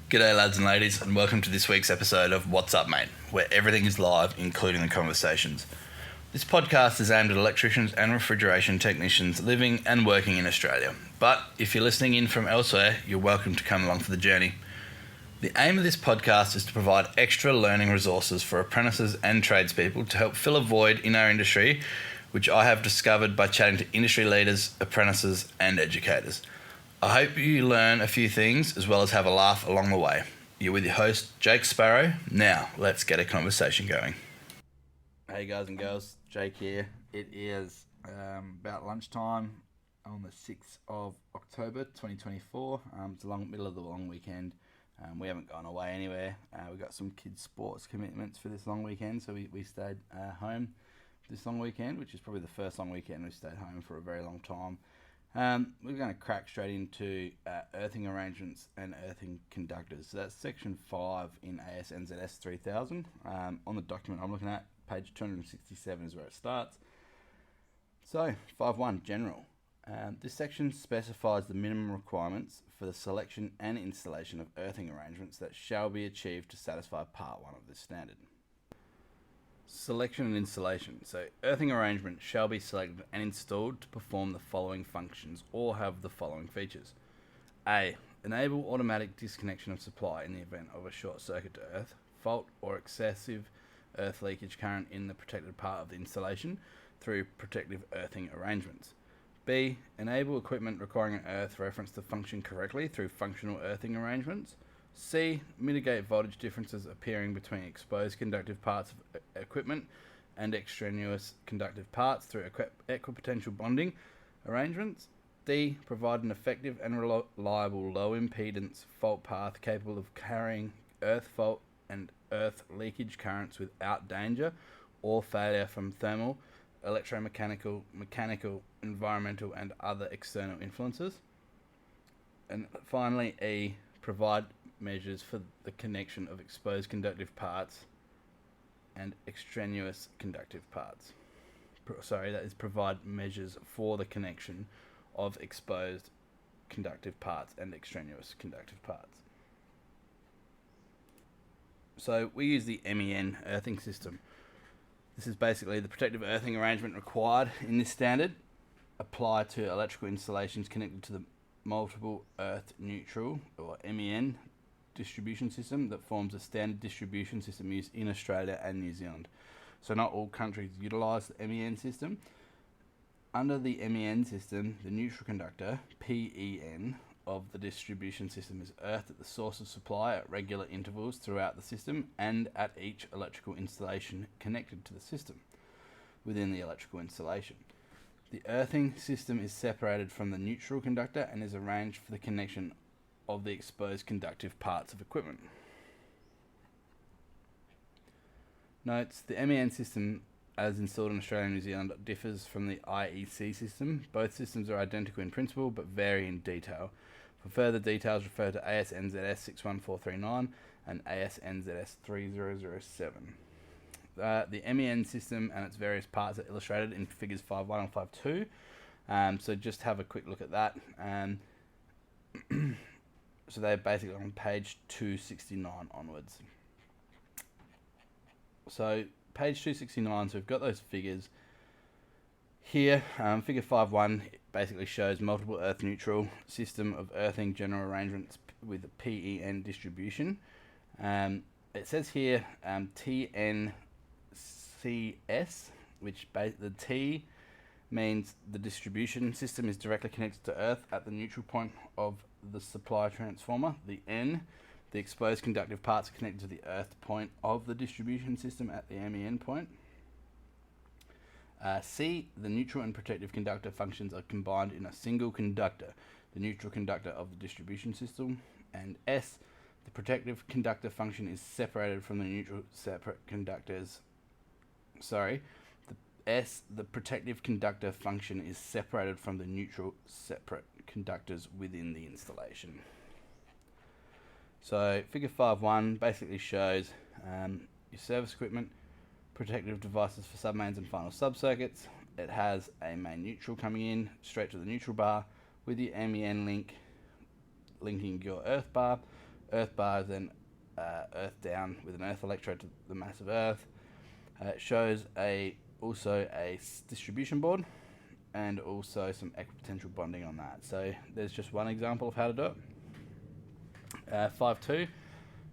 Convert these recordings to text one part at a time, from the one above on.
G'day lads and ladies, and welcome to this week's episode of What's Up Mate, where everything is live, including the conversations. This podcast is aimed at electricians and refrigeration technicians living and working in Australia. But if you're listening in from elsewhere, you're welcome to come along for the journey. The aim of this podcast is to provide extra learning resources for apprentices and tradespeople to help fill a void in our industry, which I have discovered by chatting to industry leaders, apprentices and educators. I hope you learn a few things as well as have a laugh along the way. You're with your host, Jake Sparrow. Now, let's get a conversation going. Hey guys and girls, Jake here. It is about lunchtime on the 6th of October 2024. It's the middle of the long weekend. We haven't gone away anywhere. We've got some kids' sports commitments for this long weekend, so we stayed home this long weekend, which is probably the first long weekend we've stayed home for a very long time. We're going to crack straight into earthing arrangements and earthing conductors. So that's section 5 in AS NZS 3000. On the document I'm looking at, page 267 is where it starts. So 5.1, general. This section specifies the minimum requirements for the selection and installation of earthing arrangements that shall be achieved to satisfy part 1 of this standard. Selection and installation. So, earthing arrangement shall be selected and installed to perform the following functions or have the following features. A. Enable automatic disconnection of supply in the event of a short circuit to earth, fault or excessive earth leakage current in the protected part of the installation through protective earthing arrangements. B. Enable equipment requiring an earth reference to function correctly through functional earthing arrangements. C. Mitigate voltage differences appearing between exposed conductive parts of equipment and extraneous conductive parts through equipotential bonding arrangements. D. Provide an effective and reliable low impedance fault path capable of carrying earth fault and earth leakage currents without danger or failure from thermal, electromechanical, mechanical, environmental and other external influences. And finally, E. Provide measures for the connection of exposed conductive parts and extraneous conductive parts. That is, provide measures for the connection of exposed conductive parts and extraneous conductive parts. So we use the MEN earthing system. This is basically the protective earthing arrangement required in this standard. Apply to electrical installations connected to the multiple earth neutral or MEN distribution system that forms a standard distribution system used in Australia and New Zealand. So not all countries utilise the MEN system. Under the MEN system, the neutral conductor, PEN, of the distribution system is earthed at the source of supply at regular intervals throughout the system and at each electrical installation connected to the system within the electrical installation. The earthing system is separated from the neutral conductor and is arranged for the connection of the exposed conductive parts of equipment. Notes: the MEN system as installed in Australia and New Zealand differs from the IEC system. Both systems are identical in principle but vary in detail. For further details, refer to AS NZS 61439 and AS NZS 3007. The MEN system and its various parts are illustrated in figures 5.1 and 5.2. So just have a quick look at that. So they're basically on page 269 onwards. So page 269, so we've got those figures here. Figure 5.1 basically shows multiple earth neutral system of earthing general arrangements with PEN distribution. It says here TNCS, which the T means the distribution system is directly connected to earth at the neutral point of the supply transformer. The N, the exposed conductive parts are connected to the earth point of the distribution system at the MEN point. C, the neutral and protective conductor functions are combined in a single conductor, the neutral conductor of the distribution system. And S, the protective conductor function is separated from the neutral separate conductors. The protective conductor function is separated from the neutral separate conductors within the installation. So figure 5.1 basically shows your service equipment, protective devices for submains and final subcircuits. It has a main neutral coming in straight to the neutral bar with the MEN link linking your earth bar Earth bar is then earth down with an earth electrode to the mass of Earth. It shows also a distribution board and also some equipotential bonding on that. So there's just one example of how to do it. 5.2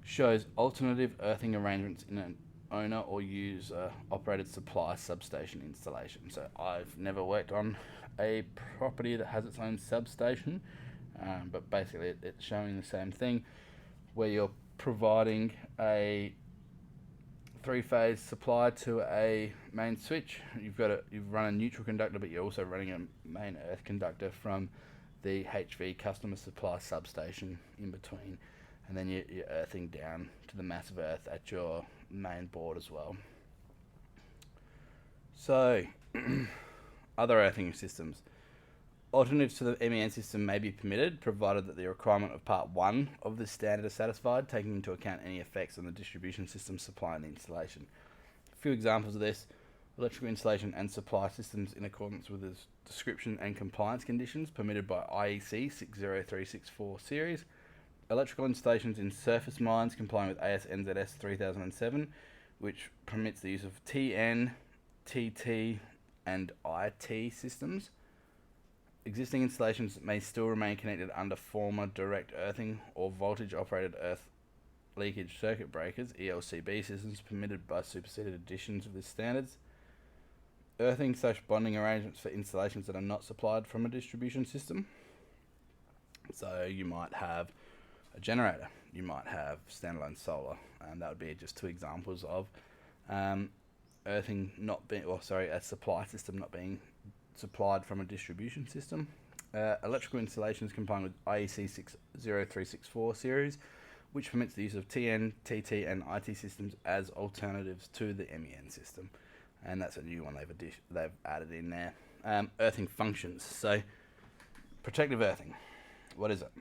shows alternative earthing arrangements in an owner or user operated supply substation installation. So I've never worked on a property that has its own substation, but basically it's showing the same thing where you're providing a three-phase supply to a main switch. You've run a neutral conductor, but you're also running a main earth conductor from the HV customer supply substation in between, and then you're earthing down to the mass of earth at your main board as well. So, other earthing systems. Alternatives to the MEN system may be permitted, provided that the requirement of Part 1 of this standard is satisfied, taking into account any effects on the distribution system supply and the installation. A few examples of this: electrical installation and supply systems in accordance with the description and compliance conditions permitted by IEC 60364 series, electrical installations in surface mines complying with AS NZS 3007, which permits the use of TN, TT, and IT systems. Existing installations may still remain connected under former direct earthing or voltage operated earth leakage circuit breakers, ELCB systems permitted by superseded editions of this standards. Earthing/bonding arrangements for installations that are not supplied from a distribution system. So you might have a generator, you might have standalone solar, and that would be just two examples of earthing not being, a supply system not being supplied from a distribution system. Electrical installations complying with IEC 60364 series, which permits the use of TN, TT, and IT systems as alternatives to the MEN system, and that's a new one they've added in there. Earthing functions. So, protective earthing. What is it?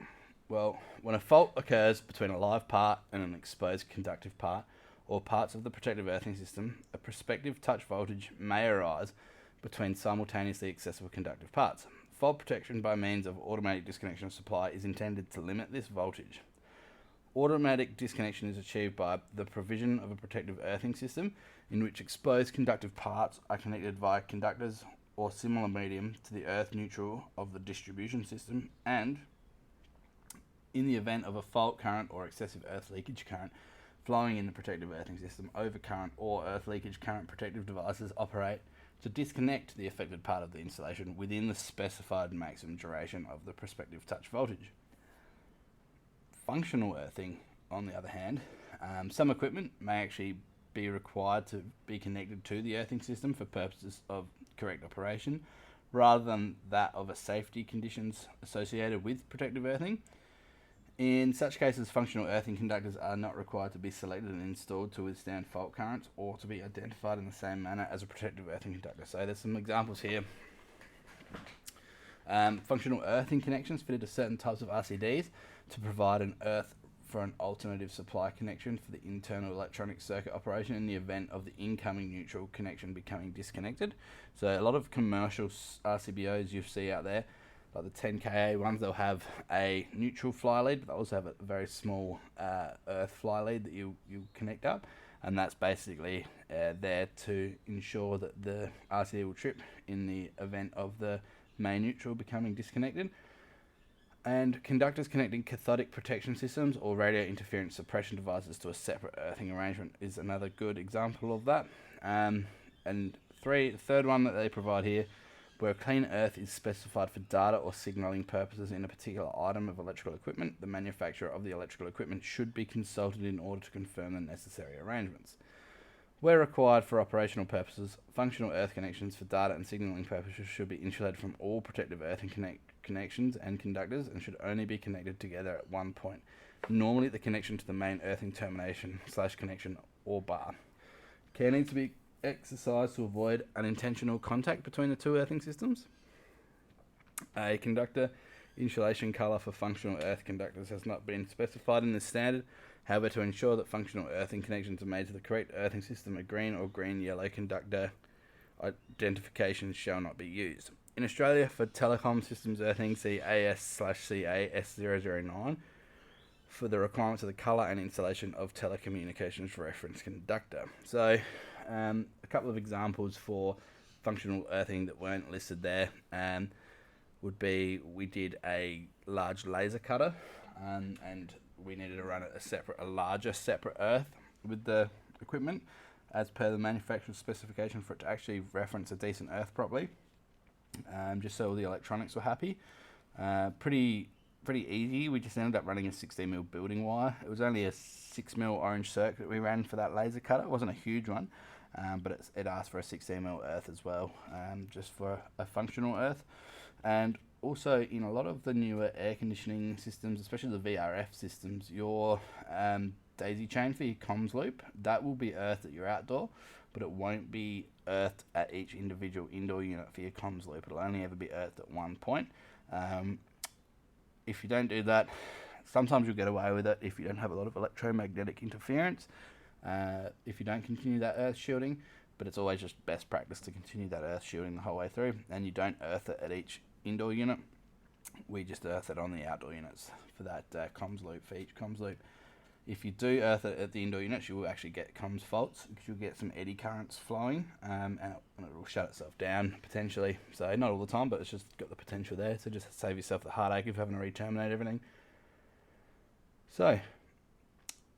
Well, when a fault occurs between a live part and an exposed conductive part, or parts of the protective earthing system, a prospective touch voltage may arise between simultaneously accessible conductive parts. Fault protection by means of automatic disconnection of supply is intended to limit this voltage. Automatic disconnection is achieved by the provision of a protective earthing system in which exposed conductive parts are connected via conductors or similar medium to the earth neutral of the distribution system, and in the event of a fault current or excessive earth leakage current flowing in the protective earthing system, overcurrent or earth leakage current protective devices operate to disconnect the affected part of the installation within the specified maximum duration of the prospective touch voltage. Functional earthing, on the other hand, some equipment may actually be required to be connected to the earthing system for purposes of correct operation, rather than that of a safety conditions associated with protective earthing. In such cases, functional earthing conductors are not required to be selected and installed to withstand fault currents or to be identified in the same manner as a protective earthing conductor. So there's some examples here. Functional earthing connections fitted to certain types of RCDs to provide an earth for an alternative supply connection for the internal electronic circuit operation in the event of the incoming neutral connection becoming disconnected. So a lot of commercial RCBOs you see out there, like the 10kA ones, they'll have a neutral fly lead, but they'll also have a very small earth fly lead that you connect up, and that's basically there to ensure that the RCD will trip in the event of the main neutral becoming disconnected. And conductors connecting cathodic protection systems or radio interference suppression devices to a separate earthing arrangement is another good example of that. And the third one that they provide here, where clean earth is specified for data or signaling purposes in a particular item of electrical equipment, the manufacturer of the electrical equipment should be consulted in order to confirm the necessary arrangements. Where required for operational purposes, functional earth connections for data and signaling purposes should be insulated from all protective earthing connections and conductors and should only be connected together at one point, normally the connection to the main earthing termination/connection or bar. Care needs to be exercised to avoid unintentional contact between the two earthing systems. A conductor insulation colour for functional earth conductors has not been specified in this standard. However, to ensure that functional earthing connections are made to the correct earthing system, a green or green-yellow conductor identification shall not be used. In Australia, for telecom systems earthing, see AS/CA S009. for the requirements of the colour and installation of telecommunications reference conductor. So a couple of examples for functional earthing that weren't listed there would be, we did a large laser cutter and we needed to run a larger separate earth with the equipment as per the manufacturer's specification for it to actually reference a decent earth properly, just so all the electronics were happy. Pretty easy. We just ended up running a 16mm building wire. It was only a 6mm orange circuit that we ran for that laser cutter. It wasn't a huge one, but it asked for a 16mm earth as well, just for a functional earth. And also, in a lot of the newer air conditioning systems, especially the VRF systems, your daisy chain for your comms loop, that will be earthed at your outdoor, but it won't be earthed at each individual indoor unit for your comms loop. It'll only ever be earthed at one point. If you don't do that, sometimes you'll get away with it if you don't have a lot of electromagnetic interference, if you don't continue that earth shielding, but it's always just best practice to continue that earth shielding the whole way through, and you don't earth it at each indoor unit. We just earth it on the outdoor units for that comms loop, for each comms loop. If you do earth it at the indoor units, you will actually get comms faults because you'll get some eddy currents flowing, and it will shut itself down potentially. So not all the time, but it's just got the potential there. So just save yourself the heartache of having to re-terminate everything. So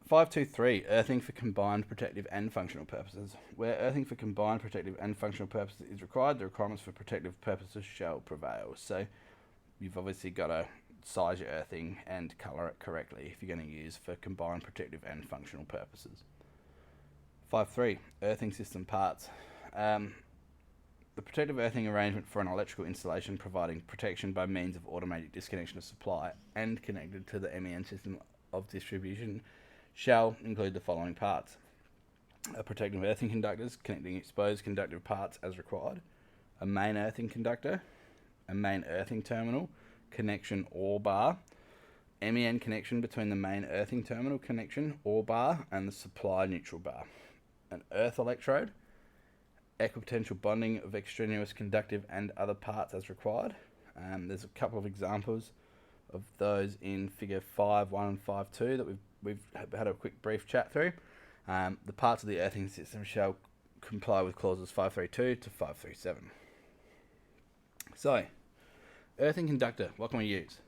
523, earthing for combined protective and functional purposes. Where earthing for combined protective and functional purposes is required, the requirements for protective purposes shall prevail. So you've obviously got to size your earthing and colour it correctly if you're going to use for combined protective and functional purposes. 5.3, earthing system parts. The protective earthing arrangement for an electrical installation providing protection by means of automatic disconnection of supply and connected to the MEN system of distribution shall include the following parts: protective earthing conductors connecting exposed conductive parts as required, a main earthing conductor, a main earthing terminal, connection or bar, MEN connection between the main earthing terminal connection or bar and the supply neutral bar, an earth electrode, equipotential bonding of extraneous conductive and other parts as required. There's a couple of examples of those in figure 5.1 and 5.2 that we've had a quick brief chat through. The parts of the earthing system shall comply with clauses 5.3.2 to 5.3.7. So, earthing conductor, what can we use?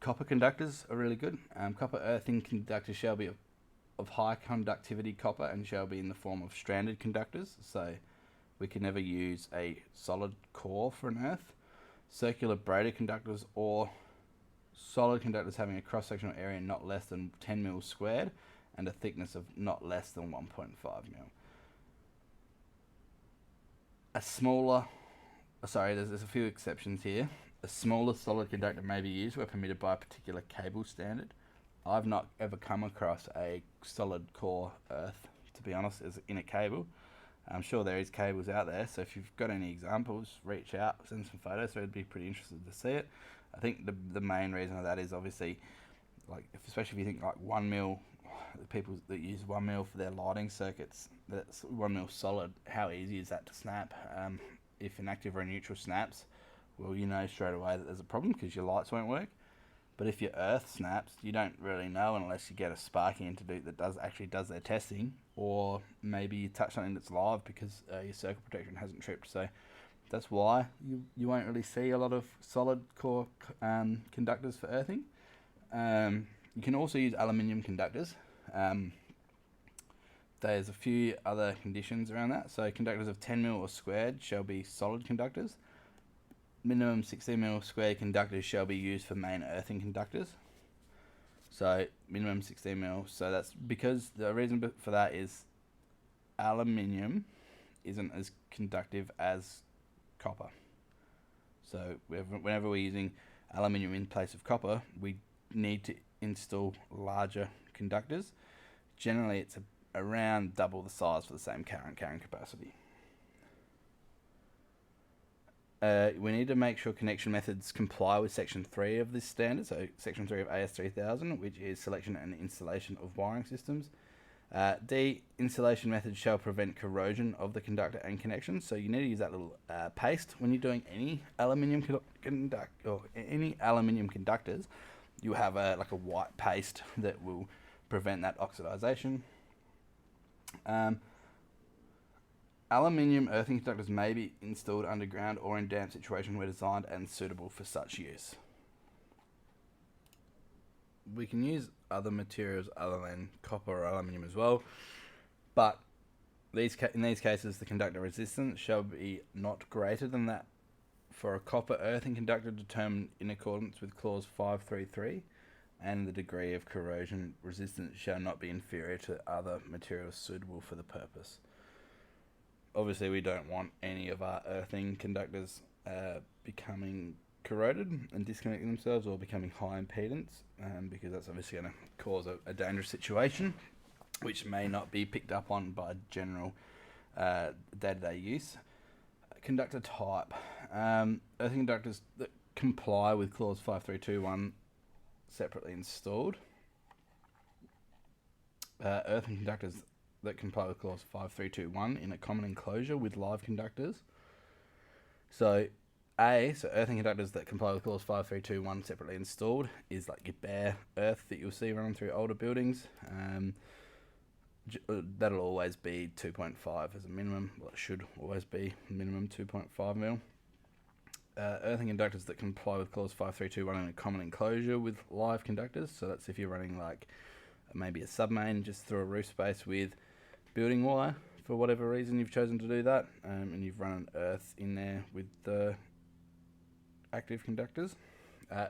Copper conductors are really good. Copper earthing conductors shall be of high conductivity copper and shall be in the form of stranded conductors. So we can never use a solid core for an earth. Circular braided conductors or solid conductors having a cross-sectional area not less than 10 mil squared and a thickness of not less than 1.5 mil. There's a few exceptions here. A smaller solid conductor may be used where permitted by a particular cable standard. I've not ever come across a solid core earth, to be honest, as in a cable. I'm sure there is cables out there, so if you've got any examples, reach out, send some photos, so I'd be pretty interested to see it. I think the main reason of that is obviously, especially if you think like 1 mil, the people that use 1 mil for their lighting circuits, that's 1 mil solid, how easy is that to snap? If an active or a neutral snaps, well, you know straight away that there's a problem because your lights won't work. But if your earth snaps, you don't really know unless you get a sparky in to do that does their testing, or maybe you touch something that's live because your circuit protection hasn't tripped. So that's why you won't really see a lot of solid core conductors for earthing. You can also use aluminium conductors. There's a few other conditions around that. So conductors of 10 mil or squared shall be solid conductors. Minimum 16 mil square conductors shall be used for main earthing conductors. So minimum 16 mil. So that's because the reason for that is aluminium isn't as conductive as copper. So whenever we're using aluminium in place of copper, we need to install larger conductors. Generally, it's around double the size for the same current carrying capacity. We need to make sure connection methods comply with Section 3 of this standard, so Section 3 of AS 3000, which is selection and installation of wiring systems. D, installation methods shall prevent corrosion of the conductor and connections, so you need to use that little paste when you're doing any aluminium conductors. you have a white paste that will prevent that oxidization. Aluminium earthing conductors may be installed underground or in damp situation where designed and suitable for such use. We can use other materials other than copper or aluminium as well, but in these cases the conductor resistance shall be not greater than that for a copper earthing conductor determined in accordance with clause 533, and the degree of corrosion resistance shall not be inferior to other materials suitable for the purpose. Obviously, we don't want any of our earthing conductors becoming corroded and disconnecting themselves or becoming high impedance, because that's obviously going to cause a dangerous situation, which may not be picked up on by general day-to-day use. Conductor type. Earthing conductors that comply with clause 5321 separately installed. Earthing conductors that comply with clause 5321 in a common enclosure with live conductors. So earthing conductors that comply with clause 5321 separately installed is like your bare earth that you'll see running through older buildings. That'll always be 2.5 as a minimum. Well, it should always be minimum 2.5 mil. Earthing conductors that comply with clause 5321 in a common enclosure with live conductors. So that's if you're running like maybe a submain just through a roof space with building wire for whatever reason you've chosen to do that, and you've run an earth in there with the active conductors.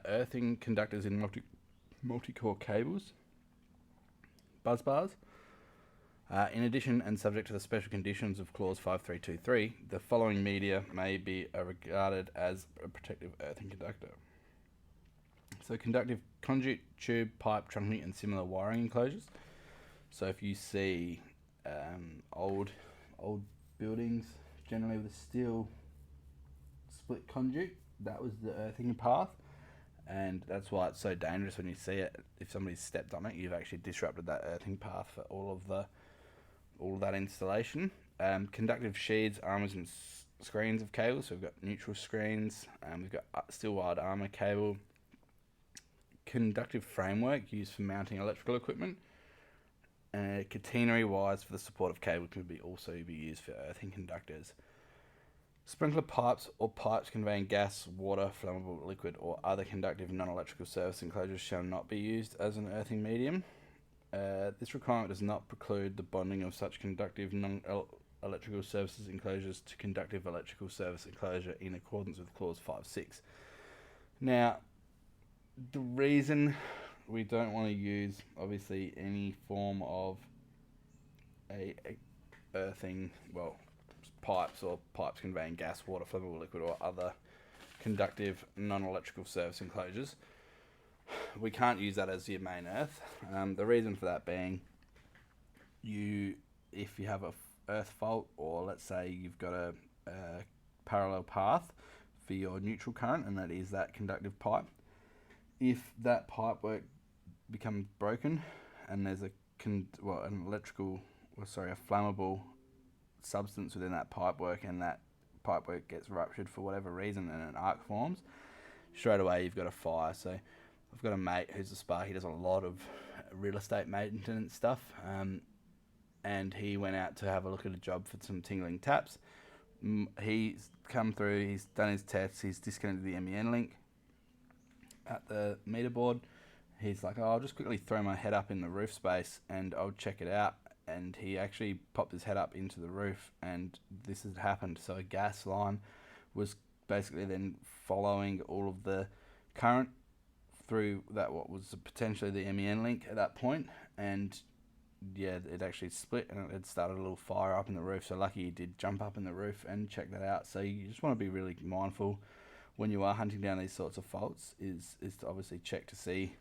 Earthing conductors in multi-core cables. Buzz bars. In addition, and subject to the special conditions of clause 5323, the following media may be regarded as a protective earthing conductor. So conductive conduit, tube, pipe, trunking and similar wiring enclosures. So if you see old buildings, generally with a steel split conduit, that was the earthing path. And that's why it's so dangerous when you see it. If somebody's stepped on it, you've actually disrupted that earthing path for all of that installation. Conductive sheaths, armours and screens of cables. So we've got neutral screens, we've got steel wired armour cable. Conductive framework used for mounting electrical equipment. Catenary wires for the support of cable can also be used for earthing conductors. Sprinkler pipes or pipes conveying gas, water, flammable liquid or other conductive non-electrical service enclosures shall not be used as an earthing medium. This requirement does not preclude the bonding of such conductive non-electrical services enclosures to conductive electrical service enclosure in accordance with clause 5.6. Now, the reason we don't want to use obviously any form of a earthing, pipes or pipes conveying gas, water, flammable liquid or other conductive non-electrical service enclosures, we can't use that as your main earth. The reason for that being, if you have a earth fault, or let's say you've got a parallel path for your neutral current, and that is that conductive pipe, if that pipework becomes broken and there's a flammable substance within that pipework, and that pipework gets ruptured for whatever reason and an arc forms, straight away you've got a fire. So I've got a mate who's a spark. He does a lot of real estate maintenance stuff, and he went out to have a look at a job for some tingling taps. He's come through, he's done his tests, he's disconnected the MEN link at the meter board. He's like, I'll just quickly throw my head up in the roof space and I'll check it out. And he actually popped his head up into the roof, and this had happened. So a gas line was basically then following all of the current through that what was potentially the MEN link at that point, and yeah, it actually split and it had started a little fire up in the roof. So lucky he did jump up in the roof and check that out. So you just want to be really mindful when you are hunting down these sorts of faults, is to obviously check to see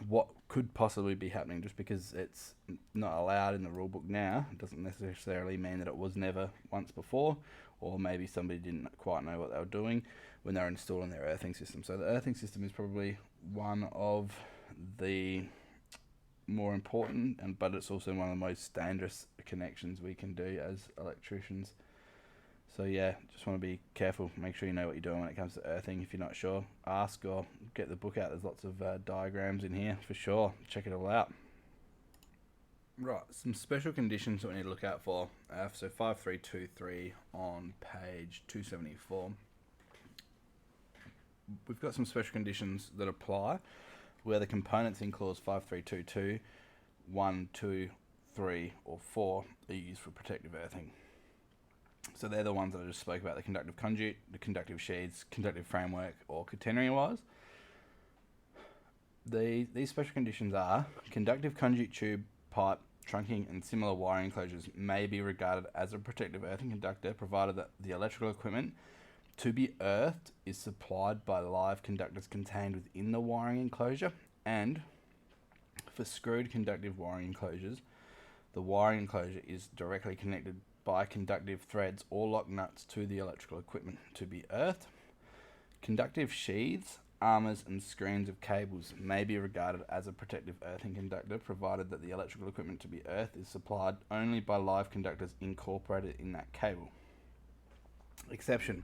what could possibly be happening. Just because it's not allowed in the rule book now doesn't necessarily mean that it was never once before, or maybe somebody didn't quite know what they were doing when they were installing their earthing system. So the earthing system is probably one of the more important, but it's also one of the most dangerous connections we can do as electricians. So yeah, just want to be careful. Make sure you know what you're doing when it comes to earthing. If you're not sure, ask or get the book out. There's lots of diagrams in here for sure. Check it all out. Right, some special conditions that we need to look out for. So 5323 on page 274. We've got some special conditions that apply where the components in clause 5322, 1, 2, 3 or 4 are used for protective earthing. So they're the ones that I just spoke about: the conductive conduit, the conductive sheaths, conductive framework, or catenary wires. These special conditions are: conductive conduit, tube, pipe, trunking, and similar wiring enclosures may be regarded as a protective earthing conductor, provided that the electrical equipment to be earthed is supplied by live conductors contained within the wiring enclosure, and for screwed conductive wiring enclosures, the wiring enclosure is directly connected by conductive threads or lock nuts to the electrical equipment to be earthed. Conductive sheaths, armours and screens of cables may be regarded as a protective earthing conductor, provided that the electrical equipment to be earthed is supplied only by live conductors incorporated in that cable. Exception: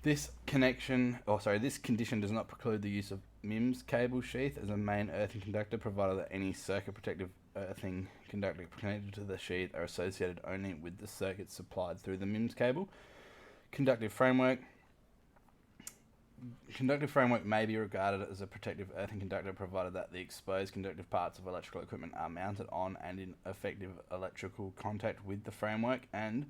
this condition does not preclude the use of MIMS cable sheath as a main earthing conductor, provided that any circuit protective earthing conductor connected to the sheath are associated only with the circuits supplied through the MIMS cable. Conductive framework may be regarded as a protective earthing conductor, provided that the exposed conductive parts of electrical equipment are mounted on and in effective electrical contact with the framework, and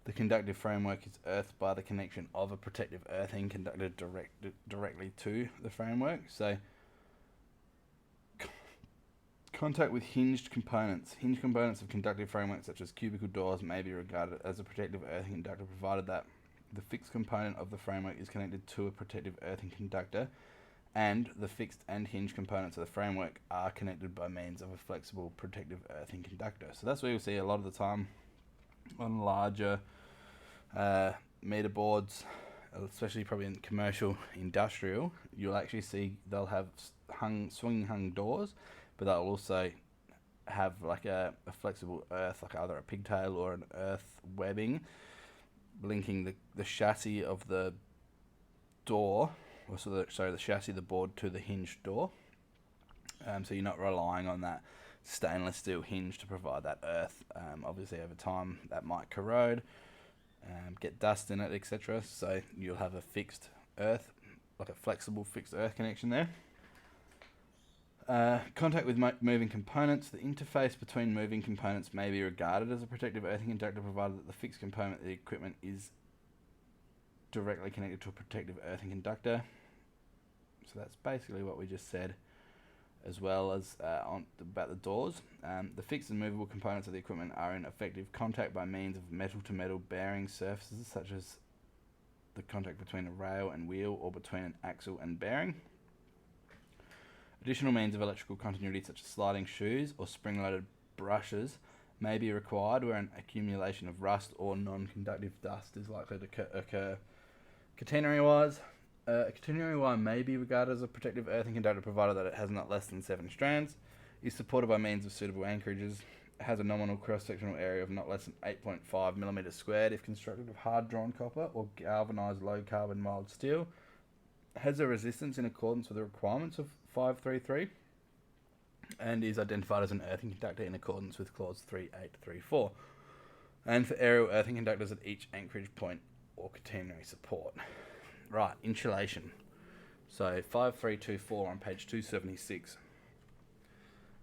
the conductive framework is earthed by the connection of a protective earthing conductor directly to the framework. So, contact with hinged components. Hinged components of conductive frameworks, such as cubical doors, may be regarded as a protective earthing conductor, provided that the fixed component of the framework is connected to a protective earthing conductor, and the fixed and hinged components of the framework are connected by means of a flexible protective earthing conductor. So that's what you'll see a lot of the time on larger meter boards, especially probably in commercial, industrial. You'll actually see they'll have swinging hung doors, but they'll also have like a flexible earth, like either a pigtail or an earth webbing, linking the chassis of the door, the chassis of the board to the hinged door. So you're not relying on that stainless steel hinge to provide that earth. Obviously, over time that might corrode, get dust in it, etc. So you'll have a fixed earth, like a flexible fixed earth connection there. Contact with moving components. The interface between moving components may be regarded as a protective earthing conductor, provided that the fixed component of the equipment is directly connected to a protective earthing conductor. So that's basically what we just said, as well as about the doors. The fixed and movable components of the equipment are in effective contact by means of metal-to-metal bearing surfaces, such as the contact between a rail and wheel or between an axle and bearing. Additional means of electrical continuity, such as sliding shoes or spring-loaded brushes, may be required where an accumulation of rust or non-conductive dust is likely to occur. Catenary wires. A catenary wire may be regarded as a protective earthing conductor, provided that it has not less than 7 strands, is supported by means of suitable anchorages, has a nominal cross-sectional area of not less than 8.5 millimeters squared if constructed of hard-drawn copper or galvanized low-carbon mild steel, has a resistance in accordance with the requirements of 533, and is identified as an earthing conductor in accordance with clause 3834, and for aerial earthing conductors at each anchorage point or catenary support. Right, insulation. So 5324 on page 276.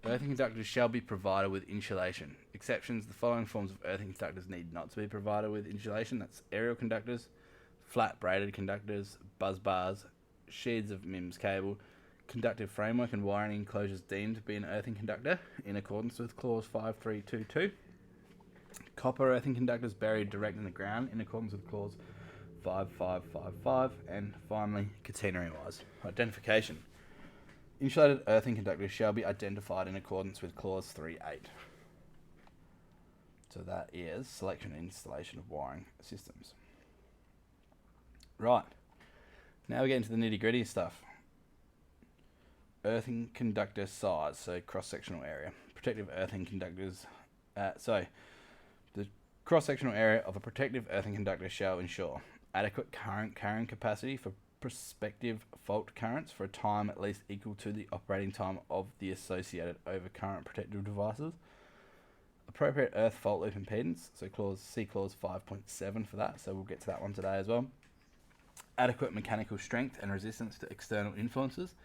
Earthing conductors shall be provided with insulation. Exceptions: the following forms of earthing conductors need not to be provided with insulation. That's aerial conductors, flat braided conductors, buzz bars, sheaths of MIMS cable, conductive framework and wiring enclosures deemed to be an earthing conductor in accordance with clause 5322. Copper earthing conductors buried direct in the ground in accordance with clause 5555, and finally catenary wires. Identification. Insulated earthing conductors shall be identified in accordance with clause 38. So that is selection and installation of wiring systems. Right, now we get into the nitty gritty stuff. Earthing conductor size, so cross-sectional area. Protective earthing conductors. The Cross-sectional area of a protective earthing conductor shall ensure adequate current carrying capacity for prospective fault currents for a time at least equal to the operating time of the associated overcurrent protective devices. Appropriate earth fault loop impedance, so see clause 5.7 for that, so we'll get to that one today as well. Adequate mechanical strength and resistance to external influences,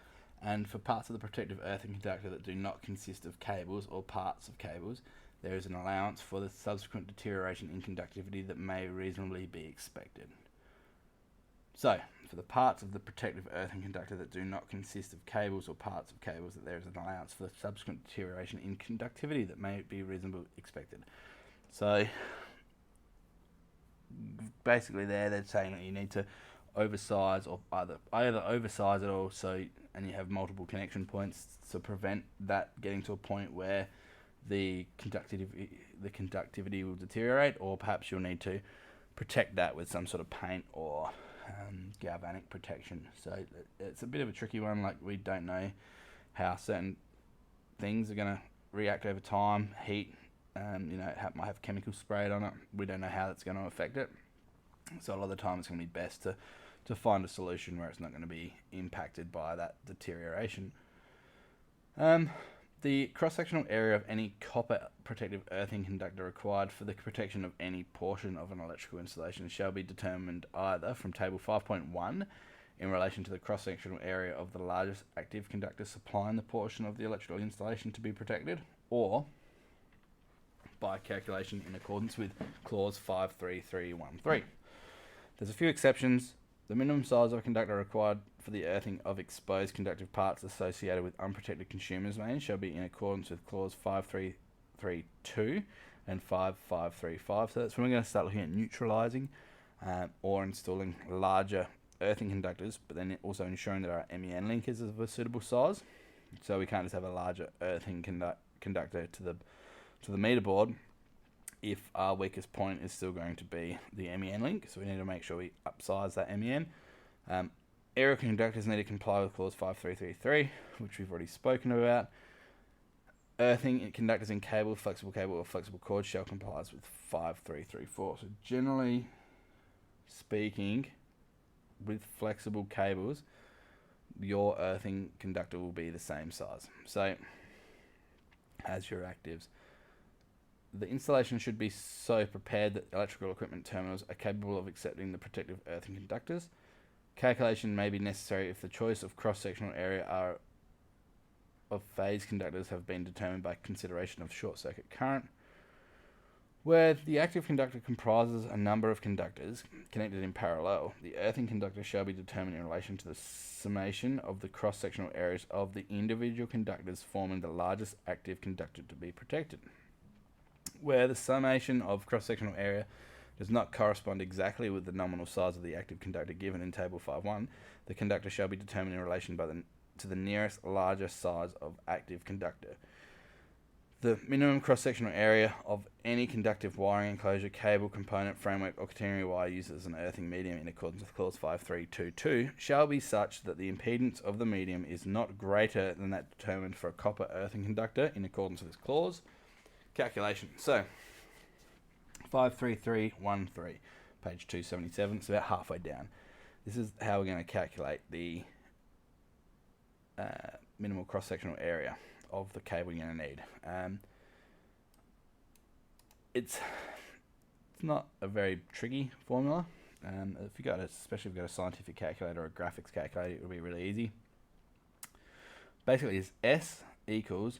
and for parts of the protective earthing conductor that do not consist of cables or parts of cables, there is an allowance for the subsequent deterioration in conductivity that may reasonably be expected. So, for the parts of the protective earthing conductor that do not consist of cables or parts of cables, that there is an allowance for the subsequent deterioration in conductivity that may be reasonably expected. So, basically they're saying that you need to oversize or either oversize it or so, and you have multiple connection points to prevent that getting to a point where the conductivity will deteriorate, or perhaps you'll need to protect that with some sort of paint or galvanic protection. So it's a bit of a tricky one. Like, we don't know how certain things are going to react over time. Heat, it might have chemicals sprayed on it. We don't know how that's going to affect it. So a lot of the time it's going to be best to find a solution where it's not going to be impacted by that deterioration. The cross-sectional area of any copper protective earthing conductor required for the protection of any portion of an electrical installation shall be determined either from table 5.1 in relation to the cross-sectional area of the largest active conductor supplying the portion of the electrical installation to be protected, or by calculation in accordance with clause 53313. There's a few exceptions. The minimum size of a conductor required for the earthing of exposed conductive parts associated with unprotected consumers mains shall be in accordance with clause 5332 and 5535. So that's when we're going to start looking at neutralising or installing larger earthing conductors, but then also ensuring that our MEN link is of a suitable size. So we can't just have a larger earthing conductor to the meter board if our weakest point is still going to be the MEN link. So we need to make sure we upsize that MEN. Area conductors need to comply with clause 5333, which we've already spoken about. Earthing conductors in cable, flexible cable, or flexible cord shall comply with 5334. So generally speaking, with flexible cables, your earthing conductor will be the same size. So as your actives, the installation should be so prepared that electrical equipment terminals are capable of accepting the protective earthing conductors. Calculation may be necessary if the choice of cross-sectional area of phase conductors have been determined by consideration of short-circuit current. Where the active conductor comprises a number of conductors connected in parallel, the earthing conductor shall be determined in relation to the summation of the cross-sectional areas of the individual conductors forming the largest active conductor to be protected. Where the summation of cross-sectional area does not correspond exactly with the nominal size of the active conductor given in table 5.1, the conductor shall be determined in relation to the nearest larger size of active conductor. The minimum cross-sectional area of any conductive wiring enclosure, cable, component, framework, or catenary wire used as an earthing medium in accordance with clause 5322 shall be such that the impedance of the medium is not greater than that determined for a copper earthing conductor in accordance with this clause. Calculation. So, 53313, page 277, it's about halfway down. This is how we're going to calculate the minimal cross-sectional area of the cable you're going to need. It's not a very tricky formula. Especially if you've got a scientific calculator or a graphics calculator, it'll be really easy. Basically, it's S equals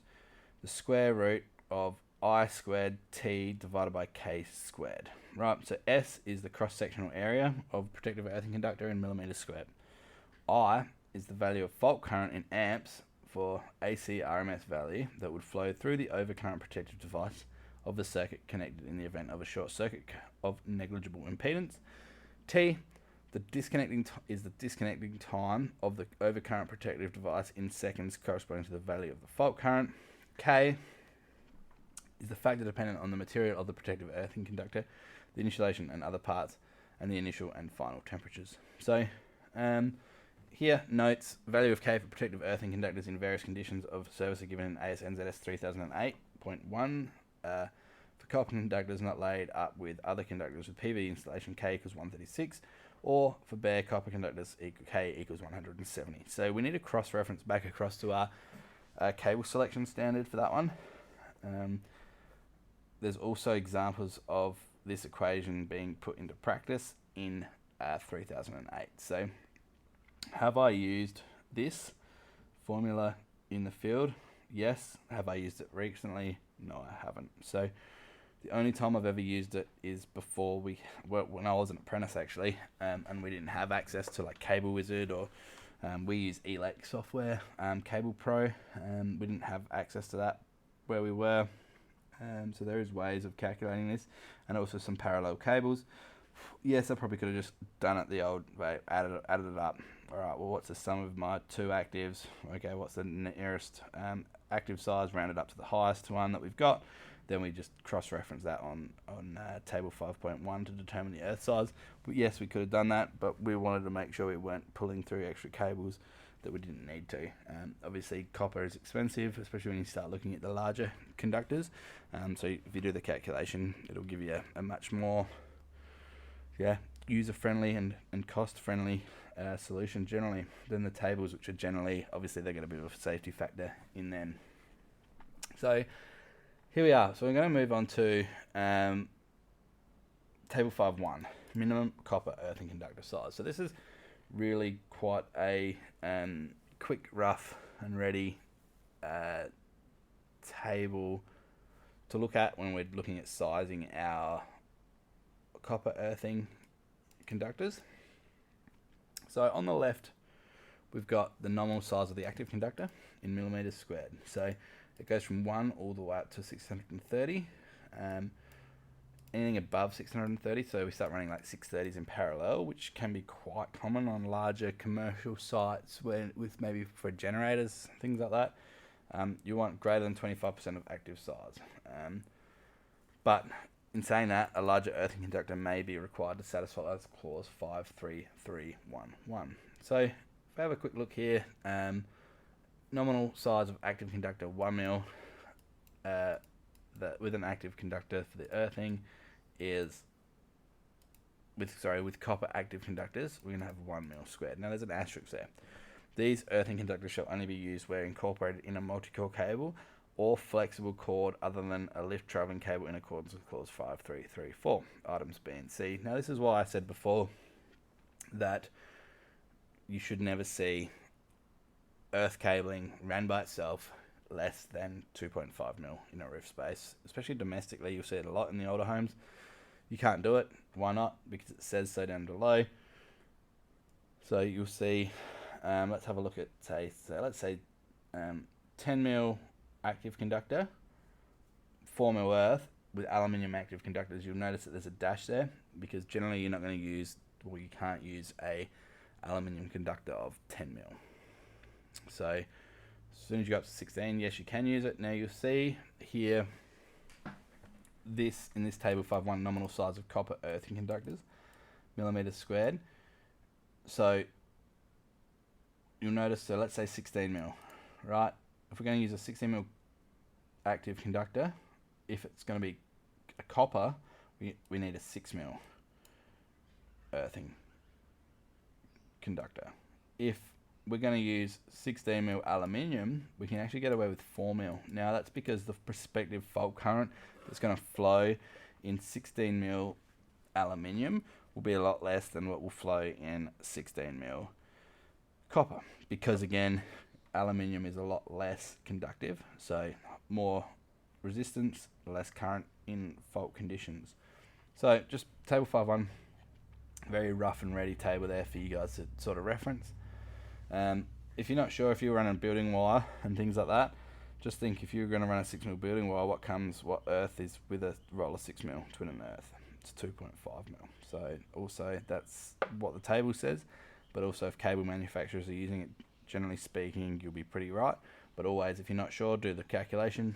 the square root of I squared T divided by K squared. Right, so S is the cross-sectional area of protective earthing conductor in millimeters squared. I is the value of fault current in amps for AC RMS value that would flow through the overcurrent protective device of the circuit connected in the event of a short circuit of negligible impedance. T, the disconnecting is the disconnecting time of the overcurrent protective device in seconds corresponding to the value of the fault current. K is the factor dependent on the material of the protective earthing conductor, the insulation and other parts, and the initial and final temperatures. So, here, notes, value of K for protective earthing conductors in various conditions of service are given in AS NZS 3008.1. For copper conductors not laid up with other conductors with PV installation, K equals 136, or for bare copper conductors, K equals 170. So we need to cross-reference back across to our cable selection standard for that one. There's also examples of this equation being put into practice in 3008. So have I used this formula in the field? Yes. Have I used it recently? No, I haven't. So the only time I've ever used it is before when I was an apprentice actually, and we didn't have access to like Cable Wizard or we use ELEC software, Cable Pro. We didn't have access to that where we were. So there is ways of calculating this, and also some parallel cables. Yes, I probably could have just done it the old way, added it up. All right, well, what's the sum of my two actives? Okay, what's the nearest active size rounded up to the highest one that we've got? Then we just cross-reference that on table 5.1 to determine the earth size. But yes, we could have done that, but we wanted to make sure we weren't pulling through extra cables that we didn't need to. Obviously, copper is expensive, especially when you start looking at the larger conductors. So if you do the calculation, it'll give you a much more user-friendly and cost-friendly solution generally than the tables, which are generally, obviously, they're going to be a safety factor in them. So here we are. So we're going to move on to table 5.1, minimum copper earthing conductor size. So this is really quite a quick, rough and ready table to look at when we're looking at sizing our copper earthing conductors. So on the left, we've got the nominal size of the active conductor in millimeters squared. So it goes from 1 all the way up to 630. Anything above 630, so we start running like 630s in parallel, which can be quite common on larger commercial sites with maybe for generators, things like that. You want greater than 25% of active size. But in saying that, a larger earthing conductor may be required to satisfy that's clause 53311. So if I have a quick look here, nominal size of active conductor 1 mil with an active conductor for the earthing is with copper active conductors, we're going to have 1 mil squared. Now there's an asterisk there. These earthing conductors shall only be used where incorporated in a multi-core cable or flexible cord other than a lift travelling cable in accordance with clause 5334, items B and C. Now this is why I said before that you should never see earth cabling ran by itself less than 2.5 mil in a roof space, especially domestically. You'll see it a lot in the older homes. You can't do it. Why not? Because it says so down below. So you'll see, let's have a look at, let's say 10 mil active conductor, 4 mil earth with aluminium active conductors. You'll notice that there's a dash there because generally you're not going to use, well, you can't use a aluminium conductor of 10 mil. So as soon as you go up to 16, yes, you can use it. Now you'll see here in this table 5.1 nominal size of copper earthing conductors, millimeters squared. So you'll notice, so let's say 16 mil, right? If we're going to use a 16 mil active conductor, if it's going to be a copper, we need a 6 mil earthing conductor. If we're going to use 16 mil aluminium, we can actually get away with 4 mil. Now that's because the prospective fault current that's going to flow in 16 mil aluminium will be a lot less than what will flow in 16 mil copper, because again, aluminium is a lot less conductive, so more resistance, less current in fault conditions. So just table 5.1, very rough and ready table there for you guys to sort of reference. If you're not sure if you're running building wire and things like that, just think if you're going to run a 6 mil building wire, what earth is with a roll of 6 mil twin and earth? It's 2.5 mil. So also that's what the table says, but also if cable manufacturers are using it, generally speaking, you'll be pretty right. But always, if you're not sure, do the calculation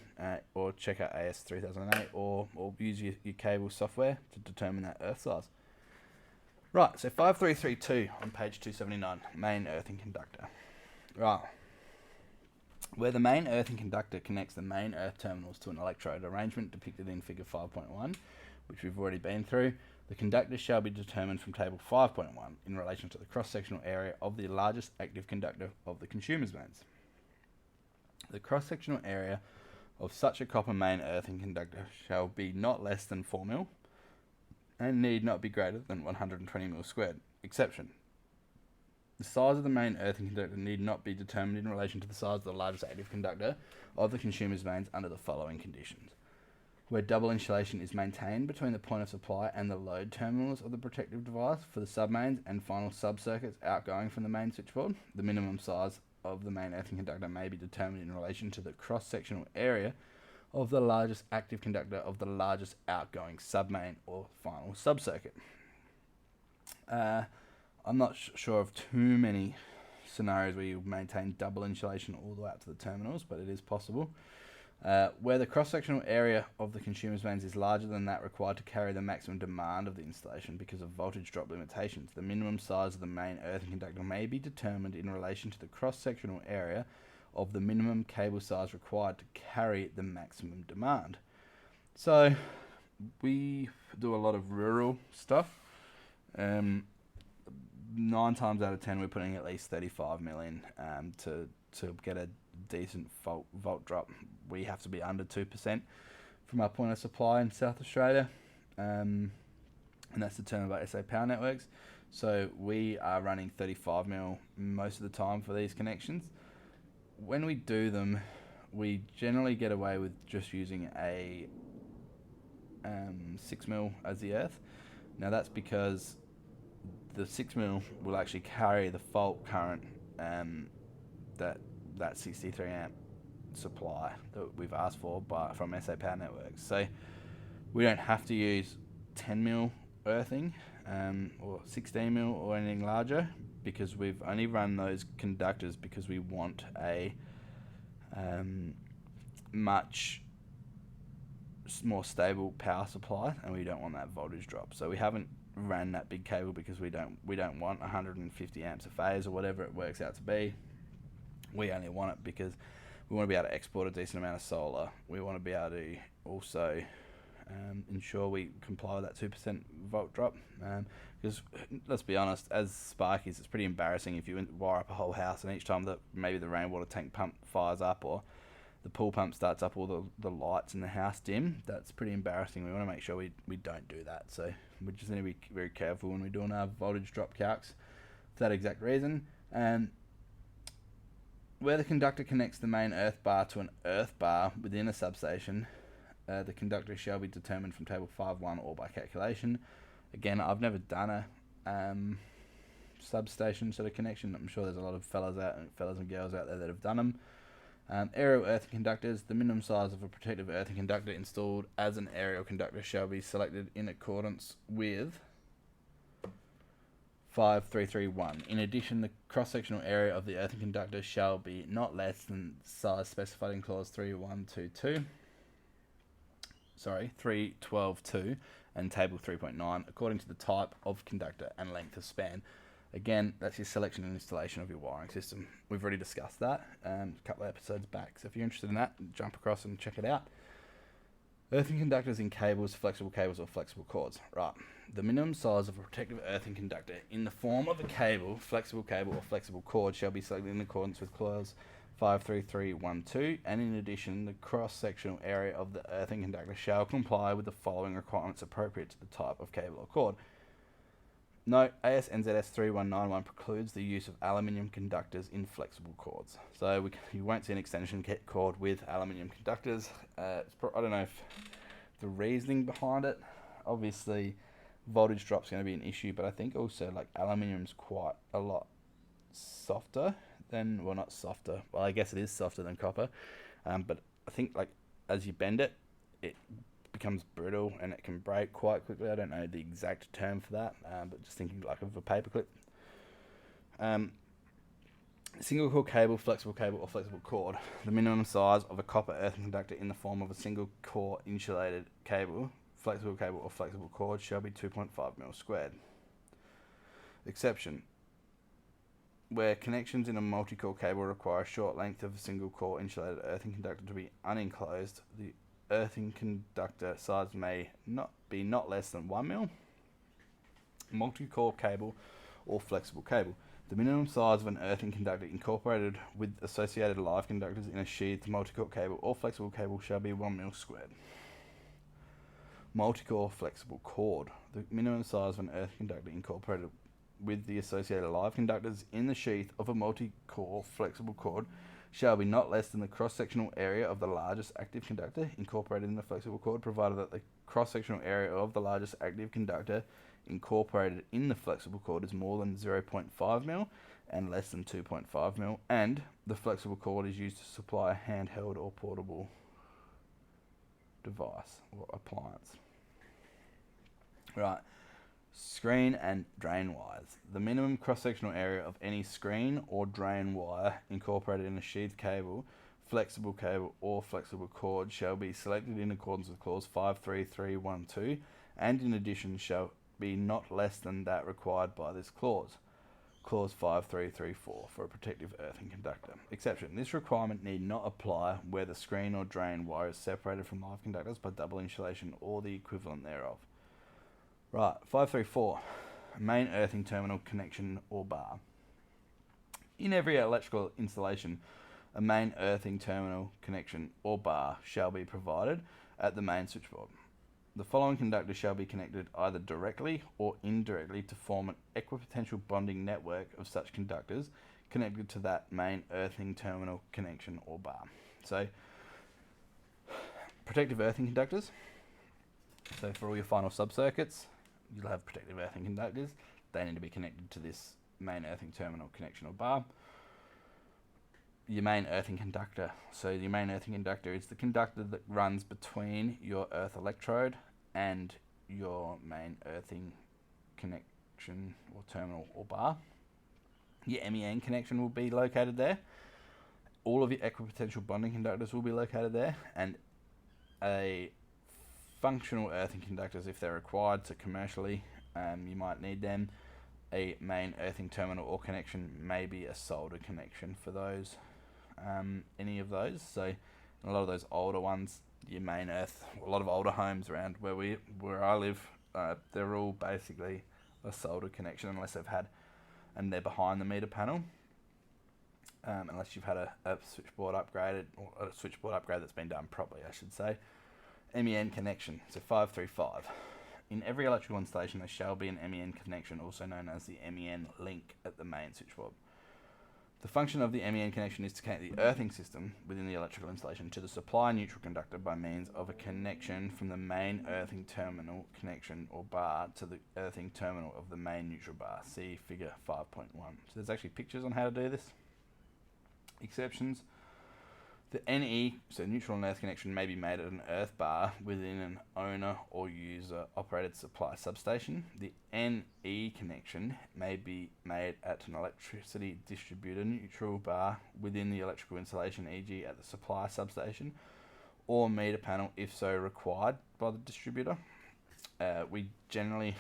or check out AS 3008 or use your cable software to determine that earth size. Right, so 5332 on page 279, main earthing conductor. Right, Where the main earthing conductor connects the main earth terminals to an electrode arrangement depicted in figure 5.1, which we've already been through, the conductor shall be determined from table 5.1 in relation to the cross-sectional area of the largest active conductor of the consumer's mains. The cross-sectional area of such a copper main earthing conductor shall be not less than 4 mil and need not be greater than 120 mil squared. Exception. The size of the main earthing conductor need not be determined in relation to the size of the largest active conductor of the consumer's mains under the following conditions. Where double insulation is maintained between the point of supply and the load terminals of the protective device for the submains and final sub-circuits outgoing from the main switchboard, the minimum size of the main earthing conductor may be determined in relation to the cross-sectional area of the largest active conductor of the largest outgoing submain or final sub-circuit. I'm not sure of too many scenarios where you maintain double insulation all the way up to the terminals, but it is possible. Where the cross-sectional area of the consumer's mains is larger than that required to carry the maximum demand of the installation because of voltage drop limitations, the minimum size of the main earthing conductor may be determined in relation to the cross-sectional area of the minimum cable size required to carry the maximum demand. So we do a lot of rural stuff. 9 times out of 10 we're putting at least 35 mil in to get a decent volt drop. We have to be under 2% from our point of supply in South Australia, and that's determined by SA Power Networks. So we are running 35 mil most of the time for these connections. When we do them, we generally get away with just using a 6 mil as the earth. Now that's because the 6 mil will actually carry the fault current that 63 amp supply that we've asked for from SA Power Networks. So we don't have to use 10 mil earthing or 16 mil or anything larger, because we've only run those conductors because we want a much more stable power supply and we don't want that voltage drop. So we haven't ran that big cable because we don't want 150 amps a phase or whatever it works out to be. We only want it because we want to be able to export a decent amount of solar. We want to be able to also ensure we comply with that 2% volt drop. Because let's be honest, as Sparkies, it's pretty embarrassing if you wire up a whole house and each time that maybe the rainwater tank pump fires up or the pool pump starts up, all the lights in the house dim. That's pretty embarrassing. We want to make sure we don't do that. So we just need to be very careful when we're doing our voltage drop calcs for that exact reason. Where the conductor connects the main earth bar to an earth bar within a substation, the conductor shall be determined from table 5.1 or by calculation. Again, I've never done a substation sort of connection. I'm sure there's a lot of fellas and girls out there that have done them. Aerial earthing conductors. The minimum size of a protective earthing conductor installed as an aerial conductor shall be selected in accordance with 5331. In addition, the cross-sectional area of the earthing conductor shall be not less than size specified in clause 3.12.2 and table 3.9 according to the type of conductor and length of span. Again, that's your selection and installation of your wiring system. We've already discussed that a couple of episodes back, so if you're interested in that, jump across and check it out. Earthing conductors in cables, flexible cables or flexible cords. Right. The minimum size of a protective earthing conductor in the form of a cable, flexible cable or flexible cord shall be selected in accordance with clause 53312, and in addition, the cross-sectional area of the earthing conductor shall comply with the following requirements appropriate to the type of cable or cord. Note, AS NZS 3191 precludes the use of aluminium conductors in flexible cords. So you won't see an extension cord with aluminium conductors. I don't know if the reasoning behind it, obviously voltage drop's going to be an issue, but I think also like aluminium's quite a lot softer than, well, not softer, well I guess it is softer than copper, but I think like as you bend it, it becomes brittle and it can break quite quickly. I don't know the exact term for that, but just thinking like of a paperclip. Single core cable, flexible cable or flexible cord. The minimum size of a copper earthing conductor in the form of a single core insulated cable, flexible cable or flexible cord shall be 2.5 mil squared. Exception. where connections in a multi-core cable require a short length of a single core insulated earthing conductor to be unenclosed, the earthing conductor size may not less than 1 mil. Multi-core cable or flexible cable. The minimum size of an earthing conductor incorporated with associated live conductors in a sheathed multi-core cable or flexible cable shall be 1 mil squared. Multi-core flexible cord. The minimum size of an earthing conductor incorporated with the associated live conductors in the sheath of a multi-core flexible cord shall be not less than the cross-sectional area of the largest active conductor incorporated in the flexible cord, provided that the cross-sectional area of the largest active conductor incorporated in the flexible cord is more than 0.5 mil and less than 2.5 mil, and the flexible cord is used to supply a handheld or portable device or appliance. Right. Screen and drain wires. The minimum cross-sectional area of any screen or drain wire incorporated in a sheathed cable, flexible cable or flexible cord shall be selected in accordance with clause 53312 and in addition shall be not less than that required by this clause. Clause 5334 for a protective earthing conductor. Exception. This requirement need not apply where the screen or drain wire is separated from live conductors by double insulation or the equivalent thereof. Right, 534. Main earthing terminal connection or bar. In every electrical installation, a main earthing terminal connection or bar shall be provided at the main switchboard. The following conductors shall be connected either directly or indirectly to form an equipotential bonding network of such conductors connected to that main earthing terminal connection or bar. So, protective earthing conductors. So for all your final sub-circuits, you'll have protective earthing conductors. They need to be connected to this main earthing terminal connection or bar. Your main earthing conductor. So your main earthing conductor is the conductor that runs between your earth electrode and your main earthing connection or terminal or bar. Your MEN connection will be located there. All of your equipotential bonding conductors will be located there, and a functional earthing conductors, if they're required to commercially, you might need them. A main earthing terminal or connection may be a solder connection for those. Any of those. So in a lot of those older ones, your main earth, a lot of older homes around where I live, they're all basically a solder connection unless they've had, and they're behind the meter panel. Unless you've had a switchboard upgraded, or a switchboard upgrade that's been done properly, I should say. MEN connection, so 535. In every electrical installation there shall be an MEN connection, also known as the MEN link, at the main switchboard. The function of the MEN connection is to connect the earthing system within the electrical installation to the supply neutral conductor by means of a connection from the main earthing terminal connection or bar to the earthing terminal of the main neutral bar. See figure 5.1. So there's actually pictures on how to do this. Exceptions. The NE, so neutral and earth connection, may be made at an earth bar within an owner or user operated supply substation. The NE connection may be made at an electricity distributor neutral bar within the electrical installation, e.g. at the supply substation or meter panel if so required by the distributor. We generally,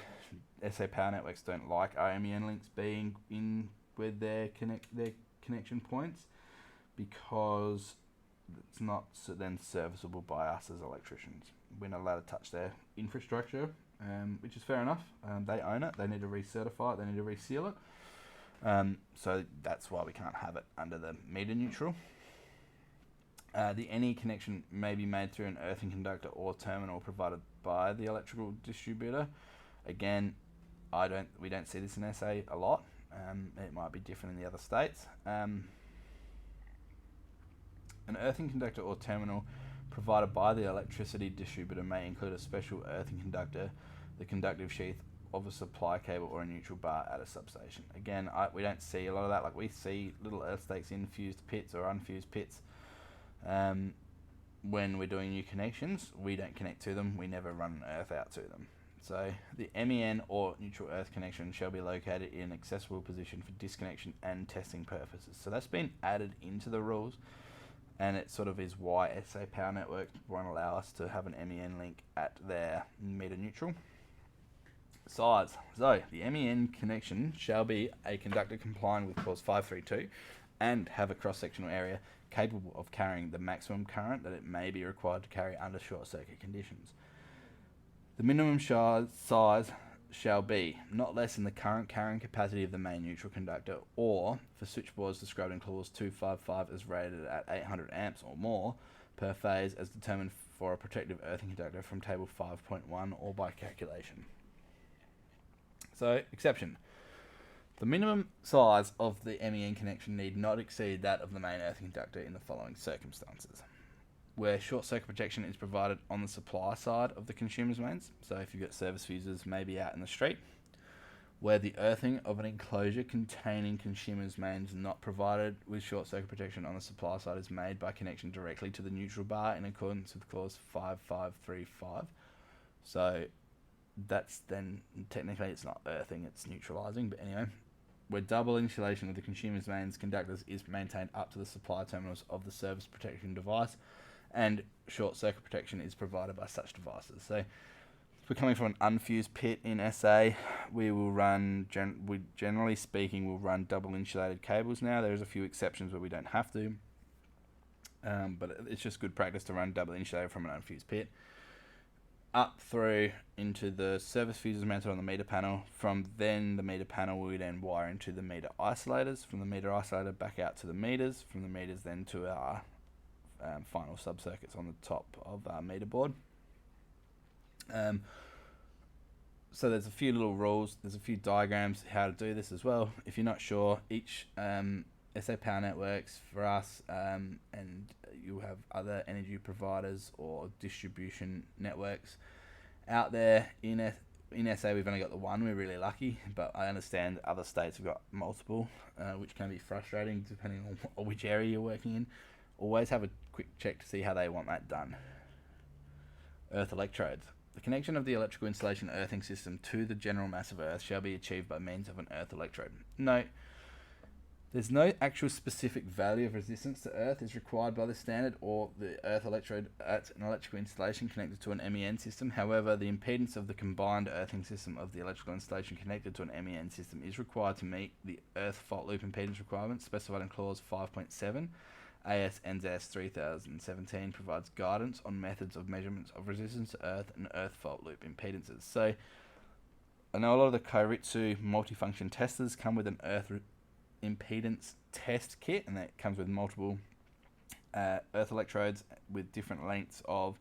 SA Power Networks don't like our MEN links being in with their connection points, because it's not then serviceable by us as electricians. We're not allowed to touch their infrastructure, which is fair enough. They own it. They need to recertify it. They need to reseal it. So that's why we can't have it under the meter neutral. The NE connection may be made through an earthing conductor or terminal provided by the electrical distributor. Again, we don't see this in SA a lot. It might be different in the other states. An earthing conductor or terminal provided by the electricity distributor may include a special earthing conductor, the conductive sheath of a supply cable or a neutral bar at a substation. Again, we don't see a lot of that. Like, we see little earth stakes in fused pits or unfused pits. When we're doing new connections, we don't connect to them. We never run an earth out to them. So the MEN or neutral earth connection shall be located in an accessible position for disconnection and testing purposes. So that's been added into the rules. And it sort of is why SA Power Network won't allow us to have an MEN link at their meter neutral. Size. So, the MEN connection shall be a conductor complying with clause 532 and have a cross-sectional area capable of carrying the maximum current that it may be required to carry under short-circuit conditions. The minimum size shall be not less than the current carrying capacity of the main neutral conductor, or for switchboards described in clause 255 as rated at 800 amps or more per phase as determined for a protective earthing conductor from table 5.1 or by calculation. So, exception. The minimum size of the MEN connection need not exceed that of the main earthing conductor in the following circumstances. Where short circuit protection is provided on the supply side of the consumer's mains, so if you've got service fuses maybe out in the street, where the earthing of an enclosure containing consumer's mains not provided with short circuit protection on the supply side is made by connection directly to the neutral bar in accordance with clause 5535. So that's then, technically it's not earthing, it's neutralising, but anyway, where double insulation of the consumer's mains conductors is maintained up to the supply terminals of the service protection device, and short circuit protection is provided by such devices. So, if we're coming from an unfused pit in SA, we will run, generally speaking, we'll run double insulated cables now. There's a few exceptions where we don't have to, but it's just good practice to run double insulated from an unfused pit. Up through into the service fuses mounted on the meter panel. From then, the meter panel will then wire into the meter isolators. From the meter isolator back out to the meters. From the meters then to our final sub-circuits on the top of our meter board. So there's a few little rules, there's a few diagrams how to do this as well. If you're not sure, each SA Power Networks for us, and you'll have other energy providers or distribution networks out there. In SA we've only got the one, we're really lucky, but I understand other states have got multiple, which can be frustrating depending on which area you're working in. Always have a quick check to see how they want that done. Earth electrodes. The connection of the electrical installation earthing system to the general mass of Earth shall be achieved by means of an earth electrode. Note, there's no actual specific value of resistance to Earth is required by the standard or the earth electrode at an electrical installation connected to an MEN system. However, the impedance of the combined earthing system of the electrical installation connected to an MEN system is required to meet the earth fault loop impedance requirements specified in clause 5.7. AS NZS 3017 provides guidance on methods of measurements of resistance to earth and earth fault loop impedances. So, I know a lot of the Kairitsu multifunction testers come with an earth impedance test kit, and that comes with multiple earth electrodes with different lengths of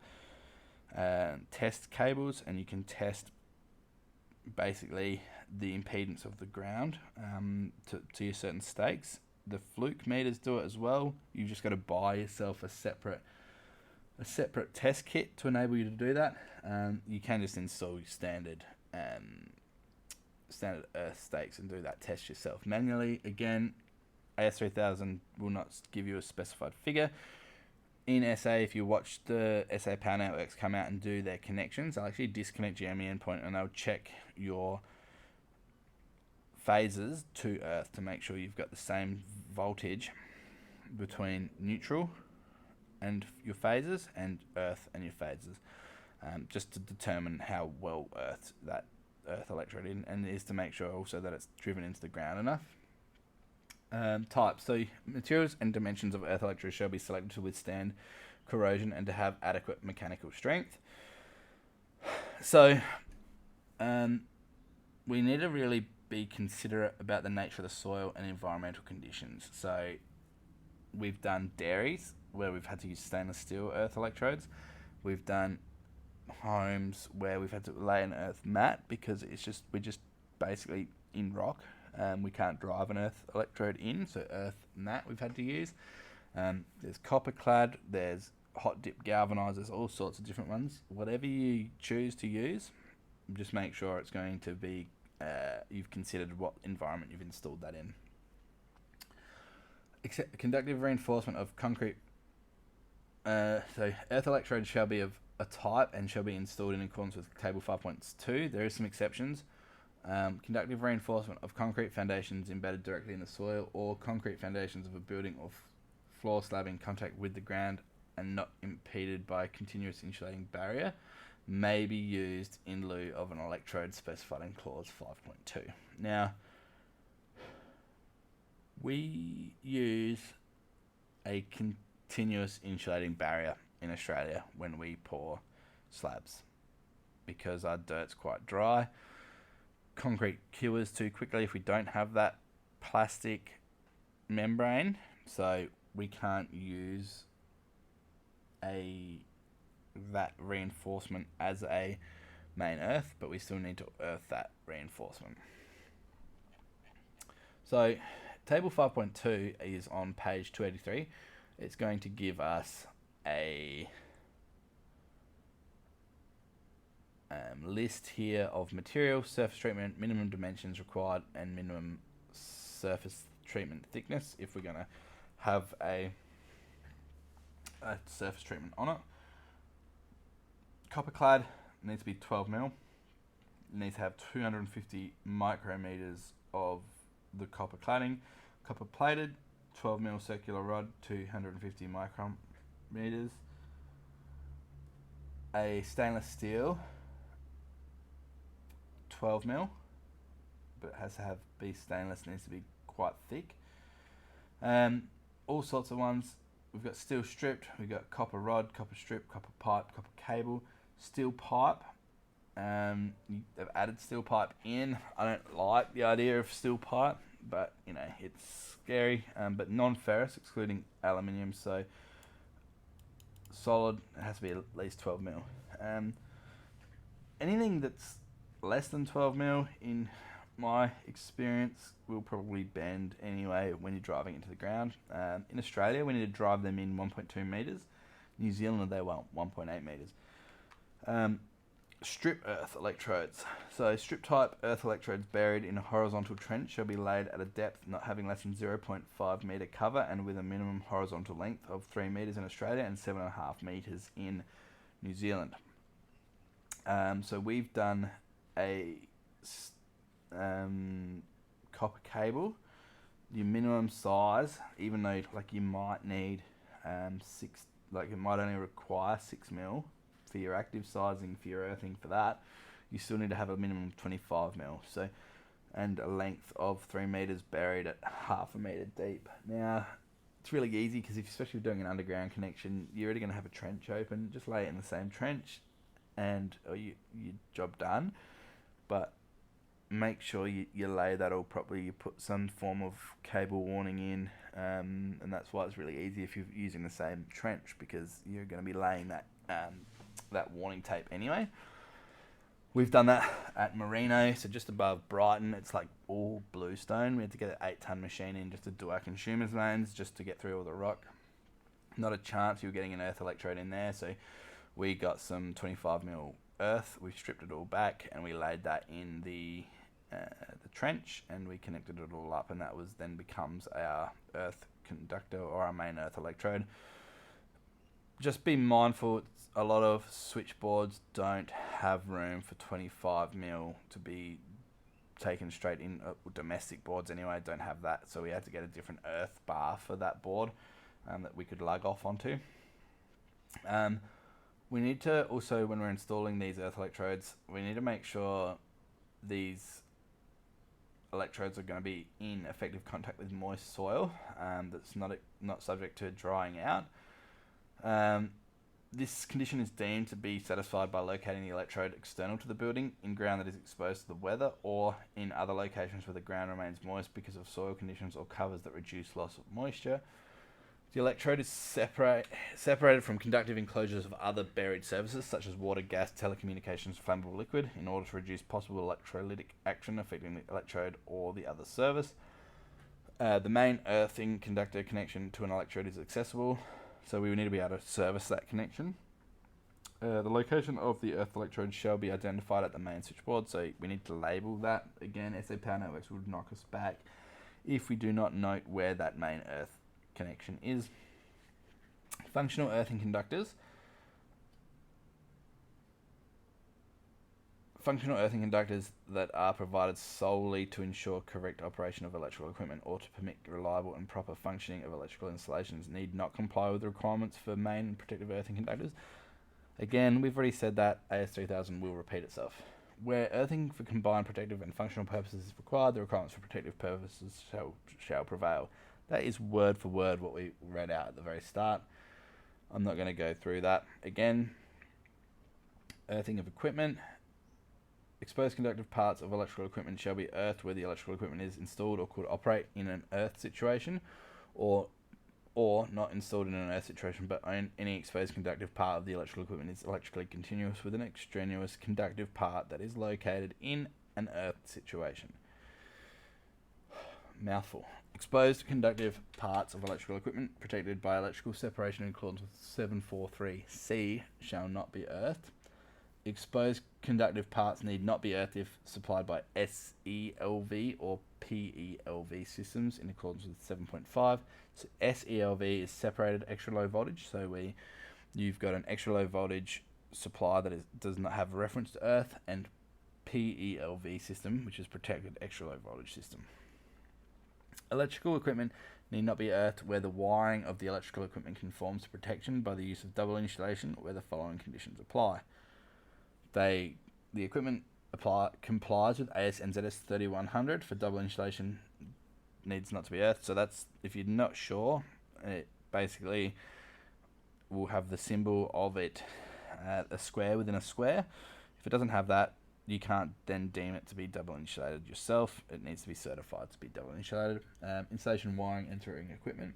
test cables, and you can test basically the impedance of the ground to your certain stakes. The fluke meters do it as well. You've just got to buy yourself a separate test kit to enable you to do that. You can just install standard earth stakes and do that test yourself manually. Again, AS3000 will not give you a specified figure. In SA, if you watch the SA Power Networks come out and do their connections, they'll actually disconnect your MEN point and they'll check your phases to earth to make sure you've got the same voltage between neutral and your phases and earth and your phases, just to determine how well earthed that earth electrode is, and is to make sure also that it's driven into the ground enough. Type. So materials and dimensions of earth electrodes shall be selected to withstand corrosion and to have adequate mechanical strength. So we need to really be considerate about the nature of the soil and environmental conditions. So we've done dairies where we've had to use stainless steel earth electrodes. We've done homes where we've had to lay an earth mat because we're just basically in rock. We can't drive an earth electrode in, so earth mat we've had to use. There's copper clad, there's hot dip galvanizers, all sorts of different ones. Whatever you choose to use, just make sure it's going to be you've considered what environment you've installed that in. Conductive reinforcement of concrete. So earth electrodes shall be of a type and shall be installed in accordance with table 5.2. There is some exceptions. Conductive reinforcement of concrete foundations embedded directly in the soil, or concrete foundations of a building or floor slab in contact with the ground and not impeded by a continuous insulating barrier. may be used in lieu of an electrode specified in clause 5.2. Now, we use a continuous insulating barrier in Australia when we pour slabs because our dirt's quite dry. Concrete cures too quickly if we don't have that plastic membrane, so we can't use that reinforcement as a main earth, but we still need to earth that reinforcement. So table 5.2 is on page 283. It's going to give us a list here of material, surface treatment, minimum dimensions required, and minimum surface treatment thickness if we're going to have a surface treatment on it. Copper clad needs to be 12 mil. It needs to have 250 micrometers of the copper cladding. Copper plated, 12 mil circular rod, 250 micrometers. A stainless steel, 12 mil, but it has to be stainless, needs to be quite thick. All sorts of ones. We've got steel stripped, we've got copper rod, copper strip, copper pipe, copper cable, steel pipe. They've added steel pipe in. I don't like the idea of steel pipe, but it's scary. But non-ferrous, excluding aluminium, so solid, it has to be at least 12 mil. Anything that's less than 12 mil, in my experience, will probably bend anyway when you're driving into the ground. In Australia, we need to drive them in 1.2 metres. New Zealand, they want 1.8 metres. Strip earth electrodes. So strip type earth electrodes buried in a horizontal trench shall be laid at a depth not having less than 0.5 metre cover and with a minimum horizontal length of 3 metres in Australia and 7.5 metres in New Zealand. So we've done a copper cable. Your minimum size, even though you might need it might only require 6 mil for your active sizing, for your earthing, for that, you still need to have a minimum of 25 mil. So, and a length of 3 meters buried at half a meter deep. Now, it's really easy because especially if you're doing an underground connection, you're already going to have a trench open. Just lay it in the same trench, and your job done. But make sure you lay that all properly. You put some form of cable warning in, and that's why it's really easy if you're using the same trench, because you're going to be laying that warning tape anyway. We've done that at Merino, so just above Brighton. It's like all bluestone. We had to get an 8-ton machine in just to do our consumers lanes, just to get through all the rock. Not a chance you were getting an earth electrode in there, so we got some 25 mil earth. We stripped it all back and we laid that in the trench, and we connected it all up, and that then becomes our earth conductor or our main earth electrode. Just be mindful, a lot of switchboards don't have room for 25 mil to be taken straight in. Domestic boards anyway don't have that, so we had to get a different earth bar for that board that we could lug off onto. We need to also, when we're installing these earth electrodes, we need to make sure these electrodes are going to be in effective contact with moist soil that's not subject to drying out. This condition is deemed to be satisfied by locating the electrode external to the building, in ground that is exposed to the weather, or in other locations where the ground remains moist because of soil conditions or covers that reduce loss of moisture. The electrode is separated from conductive enclosures of other buried surfaces such as water, gas, telecommunications, flammable liquid, in order to reduce possible electrolytic action affecting the electrode or the other surface. The main earthing conductor connection to an electrode is accessible, so we need to be able to service that connection. The location of the earth electrode shall be identified at the main switchboard, so we need to label that. Again, SA Power Networks would knock us back if we do not note where that main earth connection is. Functional earthing conductors. Functional earthing conductors that are provided solely to ensure correct operation of electrical equipment or to permit reliable and proper functioning of electrical installations need not comply with the requirements for main and protective earthing conductors. Again, we've already said that AS3000 will repeat itself. Where earthing for combined protective and functional purposes is required, the requirements for protective purposes shall prevail. That is word for word what we read out at the very start. I'm not going to go through that again. Earthing of equipment. Exposed conductive parts of electrical equipment shall be earthed where the electrical equipment is installed or could operate in an earth situation, or not installed in an earth situation, but any exposed conductive part of the electrical equipment is electrically continuous with an extraneous conductive part that is located in an earth situation. Mouthful. Exposed conductive parts of electrical equipment protected by electrical separation in accordance with 743C shall not be earthed. Exposed conductive parts need not be earthed if supplied by SELV or PELV systems in accordance with 7.5. So SELV is separated extra low voltage. So you've got an extra low voltage supply that does not have a reference to earth, and PELV system, which is protected extra low voltage system. Electrical equipment need not be earthed where the wiring of the electrical equipment conforms to protection by the use of double insulation, where the following conditions apply. The equipment complies with AS NZS 3100 for double insulation, needs not to be earthed. So that's, if you're not sure, it basically will have the symbol of it, a square within a square. If it doesn't have that, you can't then deem it to be double insulated yourself. It needs to be certified to be double insulated. Insulation wiring entering equipment.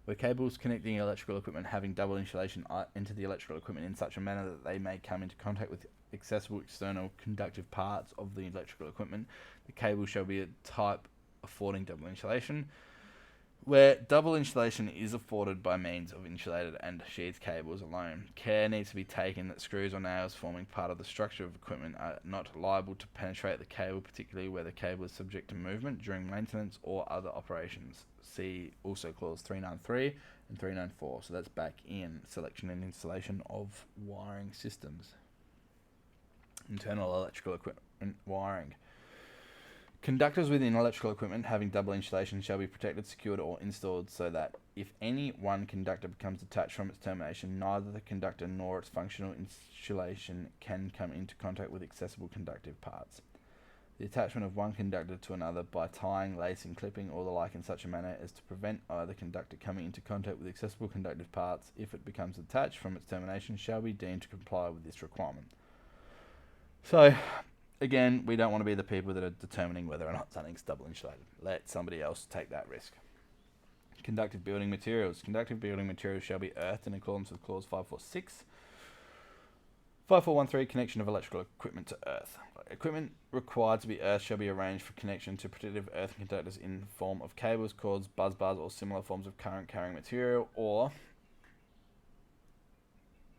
Where cables connecting electrical equipment having double insulation enter the electrical equipment in such a manner that they may come into contact with accessible external conductive parts of the electrical equipment, the cable shall be a type affording double insulation. Where double insulation is afforded by means of insulated and sheathed cables alone, care needs to be taken that screws or nails forming part of the structure of equipment are not liable to penetrate the cable, particularly where the cable is subject to movement during maintenance or other operations. See also clause 393 and 394. So that's back in selection and installation of wiring systems. Internal electrical equipment wiring. Conductors within electrical equipment having double insulation shall be protected, secured, or installed so that if any one conductor becomes detached from its termination, neither the conductor nor its functional insulation can come into contact with accessible conductive parts. The attachment of one conductor to another by tying, lacing, clipping, or the like in such a manner as to prevent either conductor coming into contact with accessible conductive parts, if it becomes detached from its termination, shall be deemed to comply with this requirement. So, again, we don't want to be the people that are determining whether or not something's double insulated. Let somebody else take that risk. Conductive building materials. Conductive building materials shall be earthed in accordance with clause 546. 5413, connection of electrical equipment to earth. Equipment required to be earthed shall be arranged for connection to protective earthing conductors in the form of cables, cords, buzz bars, or similar forms of current carrying material, or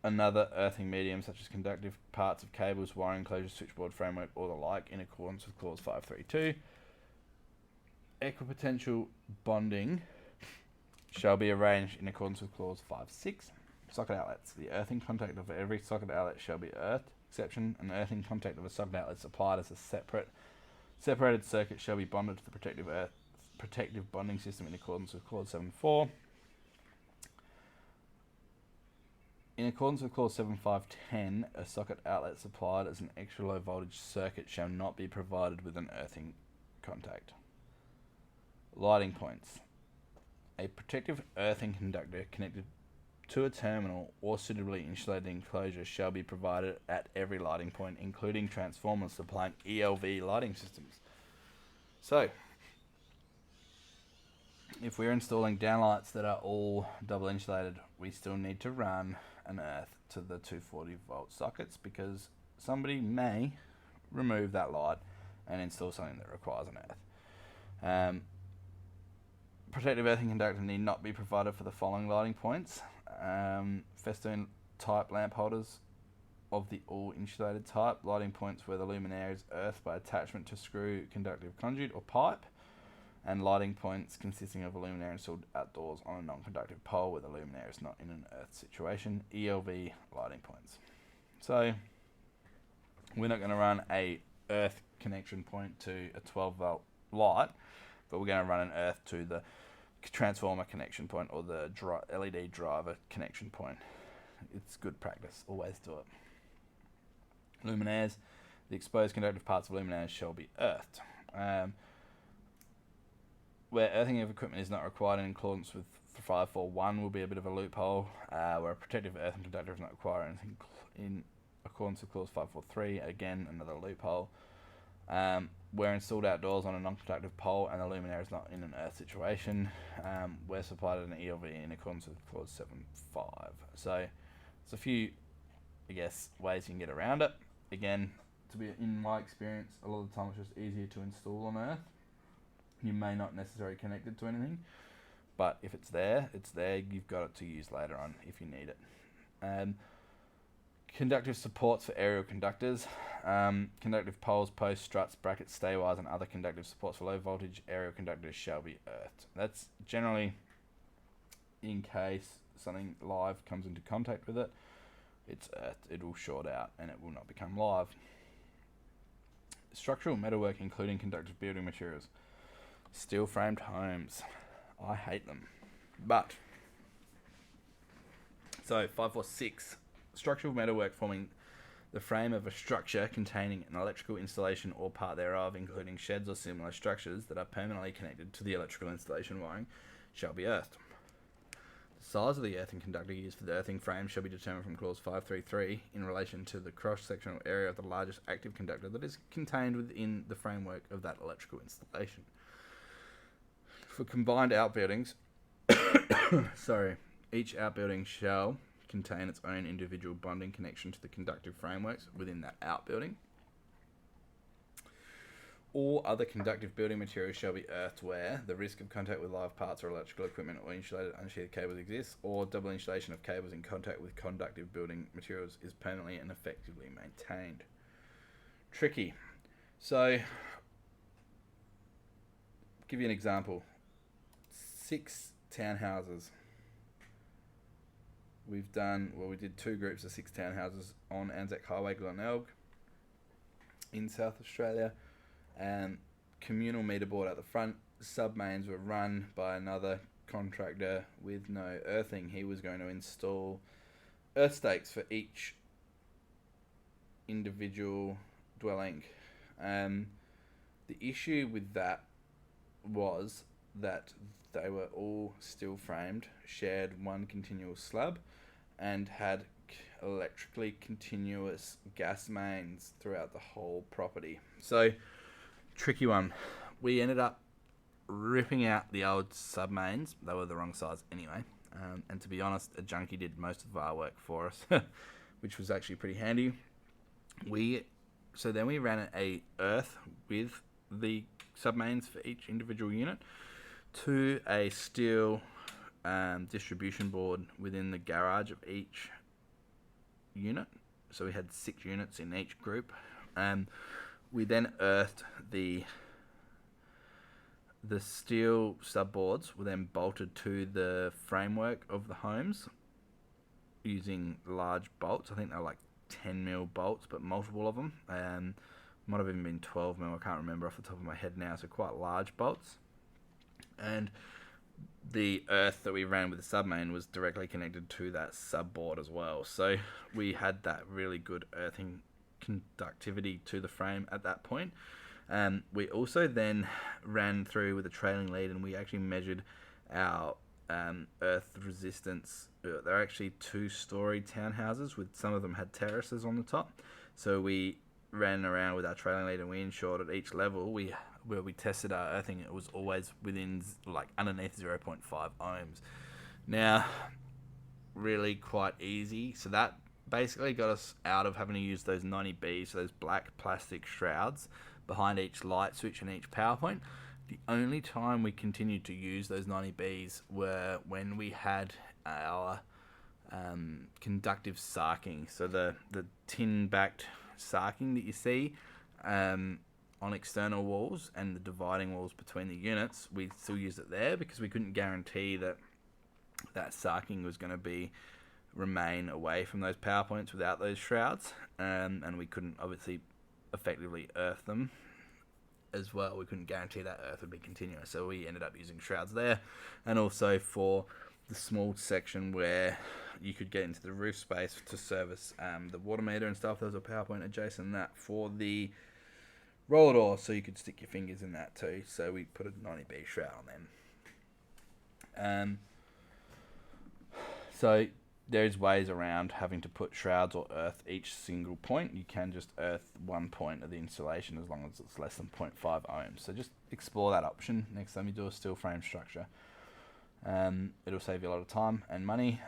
another earthing medium such as conductive parts of cables, wiring enclosures, switchboard framework, or the like in accordance with clause 532. Equipotential bonding shall be arranged in accordance with clause 56. Socket outlets. The earthing contact of every socket outlet shall be earthed. Exception, an earthing contact of a socket outlet supplied as a separated circuit shall be bonded to the protective bonding system in accordance with clause 74. In accordance with clause 7510, a socket outlet supplied as an extra low voltage circuit shall not be provided with an earthing contact. Lighting points. A protective earthing conductor connected to a terminal or suitably insulated enclosure shall be provided at every lighting point, including transformers supplying ELV lighting systems. So, if we're installing downlights that are all double insulated, we still need to run an earth to the 240 volt sockets, because somebody may remove that light and install something that requires an earth. Protective earthing conductor need not be provided for the following lighting points. Festoon type lamp holders of the all insulated type, lighting points where the luminaire is earthed by attachment to screw conductive conduit or pipe, and lighting points consisting of a luminaire installed outdoors on a non-conductive pole where the luminaire is not in an earth situation, ELV lighting points. So we're not going to run a earth connection point to a 12 volt light, but we're going to run an earth to the transformer connection point or the LED driver connection point. it's good practice. Always do it. Luminaires. The exposed conductive parts of luminaires shall be earthed. Where earthing of equipment is not required in accordance with 541 will be a bit of a loophole. Where a protective earthen conductor is not required in accordance with clause 543, again another loophole. Where installed outdoors on a non-conductive pole and the luminaire is not in an earth situation, we're supplied an ELV in accordance with clause 7.5. So there's a few, I guess, ways you can get around it. Again, in my experience, a lot of the time it's just easier to install on earth. You may not necessarily connect it to anything, but if it's there, it's there. You've got it to use later on if you need it. Conductive supports for aerial conductors. Conductive poles, posts, struts, brackets, stay wires, and other conductive supports for low voltage aerial conductors shall be earthed. That's generally in case something live comes into contact with it. It's earthed. It will short out and it will not become live. Structural metalwork, including conductive building materials. Steel framed homes. I hate them. But, so 546. Structural metalwork forming the frame of a structure containing an electrical installation or part thereof, including sheds or similar structures that are permanently connected to the electrical installation wiring, shall be earthed. The size of the earthing conductor used for the earthing frame shall be determined from clause 533 in relation to the cross-sectional area of the largest active conductor that is contained within the framework of that electrical installation. For combined outbuildings, each outbuilding shall contain its own individual bonding connection to the conductive frameworks within that outbuilding. All other conductive building materials shall be earthed where the risk of contact with live parts or electrical equipment or insulated unsheathed cables exists, or double insulation of cables in contact with conductive building materials is permanently and effectively maintained. Tricky. So, give you an example. 6 townhouses. We did 2 groups of 6 townhouses on Anzac Highway, Glenelg, in South Australia. Communal meter board at the front. Sub-mains were run by another contractor with no earthing. He was going to install earth stakes for each individual dwelling. The issue with that was that they were all steel framed, shared one continual slab, and had electrically continuous gas mains throughout the whole property. So, tricky one. We ended up ripping out the old sub mains. They were the wrong size anyway. And to be honest, a junkie did most of our work for us, which was actually pretty handy. So then we ran a earth with the sub mains for each individual unit to a steel distribution board within the garage of each unit. So we had 6 units in each group. We then earthed the steel subboards were then bolted to the framework of the homes using large bolts. I think they're like 10mm bolts, but multiple of them. Might have even been 12mm, I can't remember off the top of my head now, so quite large bolts. And the earth that we ran with the submain was directly connected to that subboard as well. So we had that really good earthing conductivity to the frame at that point. We also then ran through with a trailing lead and we actually measured our earth resistance. They're actually 2-story townhouses, with some of them had terraces on the top. So we ran around with our trailing lead and we ensured at each level where we tested our earthing, it was always within, like, underneath 0.5 ohms. Now, really quite easy. So that basically got us out of having to use those 90Bs, so those black plastic shrouds behind each light switch and each power point. The only time we continued to use those 90Bs were when we had our conductive sarking. So the tin-backed sarking that you see on external walls and the dividing walls between the units, we still used it there because we couldn't guarantee that sarking was going to remain away from those power points without those shrouds, and we couldn't obviously effectively earth them as well. We couldn't guarantee that earth would be continuous, so we ended up using shrouds there. And also for the small section where you could get into the roof space to service the water meter and stuff. There was a power point adjacent to that for the roller door, so you could stick your fingers in that too. So we put a 90B shroud on them. So there's ways around having to put shrouds or earth each single point. You can just earth one point of the installation as long as it's less than 0.5 ohms. So just explore that option next time you do a steel frame structure. It'll save you a lot of time and money.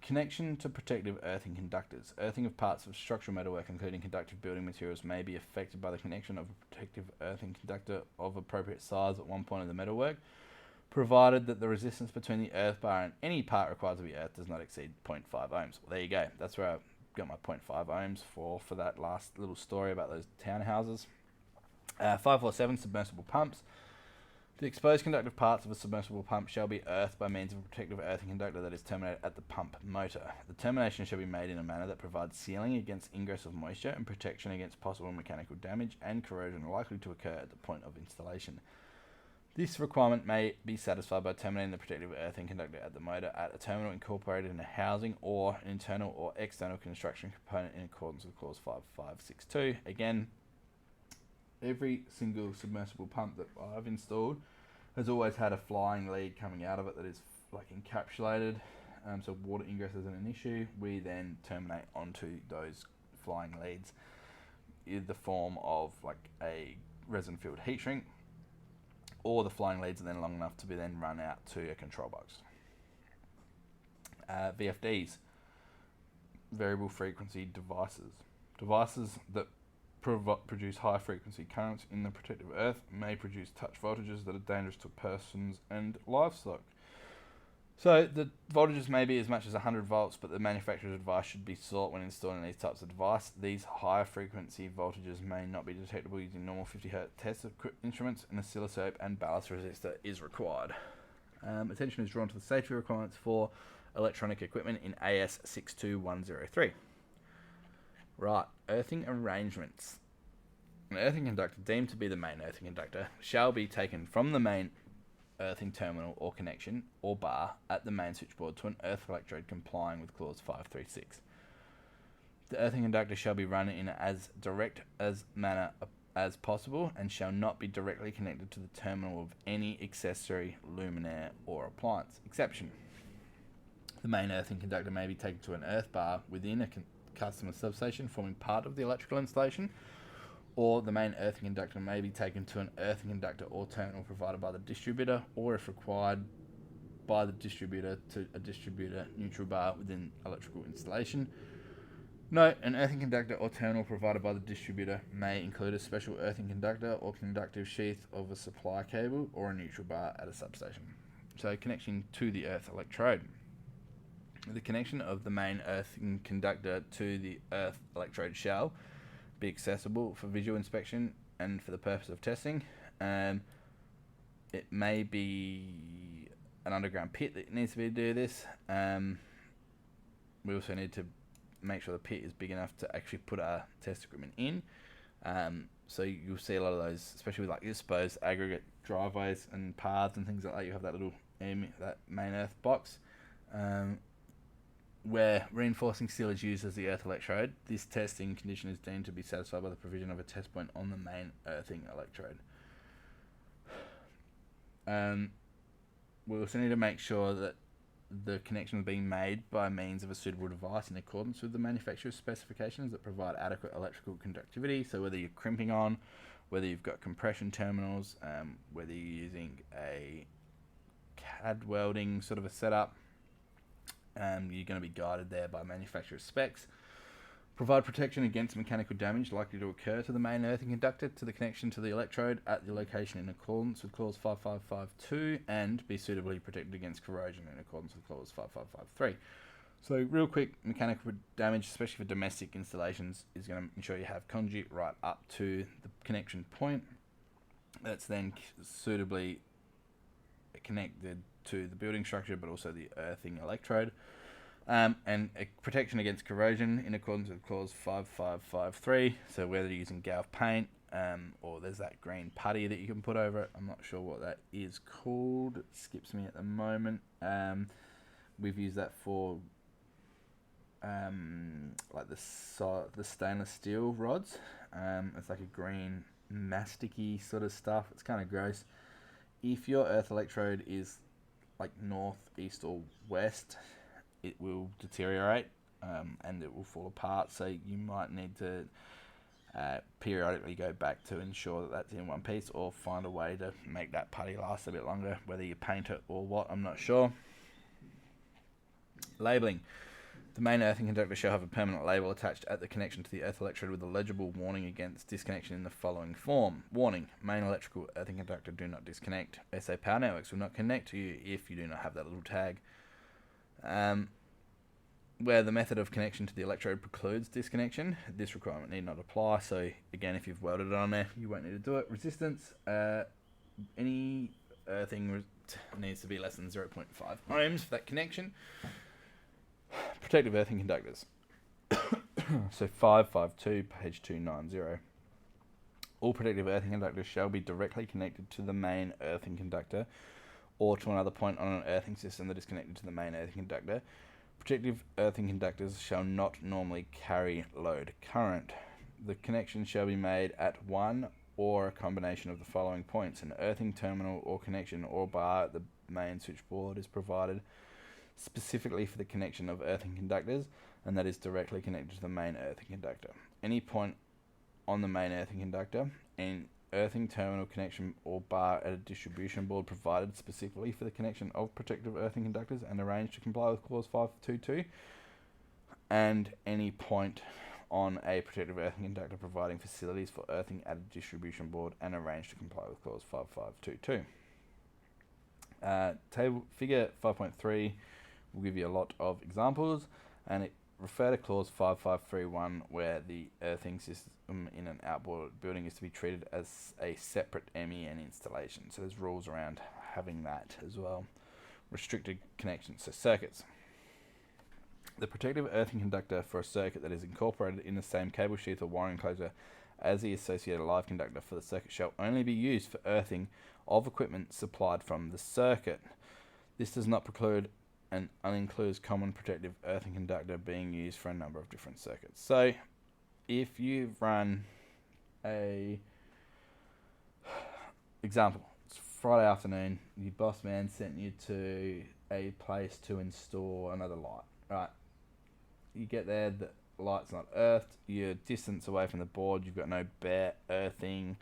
Connection to protective earthing conductors. Earthing of parts of structural metalwork, including conductive building materials, may be affected by the connection of a protective earthing conductor of appropriate size at one point of the metalwork, provided that the resistance between the earth bar and any part required to be earthed does not exceed 0.5 ohms. Well, there you go. That's where I got my 0.5 ohms for that last little story about those townhouses. 547 submersible pumps. The exposed conductive parts of a submersible pump shall be earthed by means of a protective earthing conductor that is terminated at the pump motor. The termination shall be made in a manner that provides sealing against ingress of moisture and protection against possible mechanical damage and corrosion likely to occur at the point of installation. This requirement may be satisfied by terminating the protective earthing conductor at the motor at a terminal incorporated in a housing or an internal or external construction component in accordance with clause 5562. Again, every single submersible pump that I've installed has always had a flying lead coming out of it that is like encapsulated, so water ingress isn't an issue. We then terminate onto those flying leads in the form of like a resin filled heat shrink, or the flying leads are then long enough to be then run out to a control box. VFDs, variable frequency devices. Devices that produce high frequency currents in the protective earth may produce touch voltages that are dangerous to persons and livestock. So the voltages may be as much as 100 volts, but the manufacturer's advice should be sought when installing these types of device. These higher frequency voltages may not be detectable using normal 50 Hz test instruments. An oscilloscope and ballast resistor is required. Attention is drawn to the safety requirements for electronic equipment in AS 62103. Right, earthing arrangements. An earthing conductor deemed to be the main earthing conductor shall be taken from the main earthing terminal or connection or bar at the main switchboard to an earth electrode complying with clause 536. The earthing conductor shall be run in as direct as manner as possible and shall not be directly connected to the terminal of any accessory luminaire or appliance. Exception: the main earthing conductor may be taken to an earth bar within a customer substation forming part of the electrical installation, or the main earthing conductor may be taken to an earthing conductor or terminal provided by the distributor, or if required by the distributor, to a distributor neutral bar within electrical installation. Note, an earthing conductor or terminal provided by the distributor may include a special earthing conductor or conductive sheath of a supply cable or a neutral bar at a substation. So connection to the earth electrode. The connection of the main earthing conductor to the earth electrode shall be accessible for visual inspection and for the purpose of testing. It may be an underground pit that needs to be to do this. We also need to make sure the pit is big enough to actually put our test equipment in. So you'll see a lot of those, especially with like exposed aggregate driveways and paths and things like that. You have that little that main earth box. Where reinforcing steel is used as the earth electrode, this testing condition is deemed to be satisfied by the provision of a test point on the main earthing electrode. We also need to make sure that the connection is being made by means of a suitable device in accordance with the manufacturer's specifications that provide adequate electrical conductivity. So whether you're crimping on, whether you've got compression terminals, whether you're using a CAD welding sort of a setup, you're going to be guided there by manufacturer's specs. Provide protection against mechanical damage likely to occur to the main earthing conductor to the connection to the electrode at the location in accordance with clause 5552, and be suitably protected against corrosion in accordance with clause 5553. So real quick, mechanical damage, especially for domestic installations, is going to ensure you have conduit right up to the connection point. That's then suitably connected to the building structure, but also the earthing electrode. And a protection against corrosion in accordance with clause 5553. So whether you're using galv paint, or there's that green putty that you can put over it. I'm not sure what that is called. It skips me at the moment. We've used that for like the stainless steel rods. It's like a green masticky sort of stuff. It's kind of gross. If your earth electrode is like north, east or west, it will deteriorate and it will fall apart. So you might need to periodically go back to ensure that that's in one piece, or find a way to make that putty last a bit longer, whether you paint it or what, I'm not sure. Labelling. The main earthing conductor shall have a permanent label attached at the connection to the earth electrode with a legible warning against disconnection in the following form. Warning: main electrical earthing conductor, do not disconnect. SA Power Networks will not connect to you if you do not have that little tag. Where the method of connection to the electrode precludes disconnection, this requirement need not apply. So again, if you've welded it on there, you won't need to do it. Resistance: any earthing needs to be less than 0.5 ohms for that connection. Protective earthing conductors. So 552, page 290. All protective earthing conductors shall be directly connected to the main earthing conductor or to another point on an earthing system that is connected to the main earthing conductor. Protective earthing conductors shall not normally carry load current. The connection shall be made at one or a combination of the following points. An earthing terminal or connection or bar at the main switchboard is provided specifically for the connection of earthing conductors, and that is directly connected to the main earthing conductor. Any point on the main earthing conductor, an earthing terminal connection or bar at a distribution board provided specifically for the connection of protective earthing conductors and arranged to comply with clause 522, and any point on a protective earthing conductor providing facilities for earthing at a distribution board and arranged to comply with clause 5522. Table figure 5.3 will give you a lot of examples, and it refer to clause 5531 where the earthing system in an outboard building is to be treated as a separate MEN installation. So there's rules around having that as well. Restricted connections, so circuits. The protective earthing conductor for a circuit that is incorporated in the same cable sheath or wiring enclosure as the associated live conductor for the circuit shall only be used for earthing of equipment supplied from the circuit. This does not preclude and unincludes common protective earthing conductor being used for a number of different circuits. So if you run example, it's Friday afternoon, your boss man sent you to a place to install another light, right? You get there, the light's not earthed, you're distance away from the board, you've got no bare earthing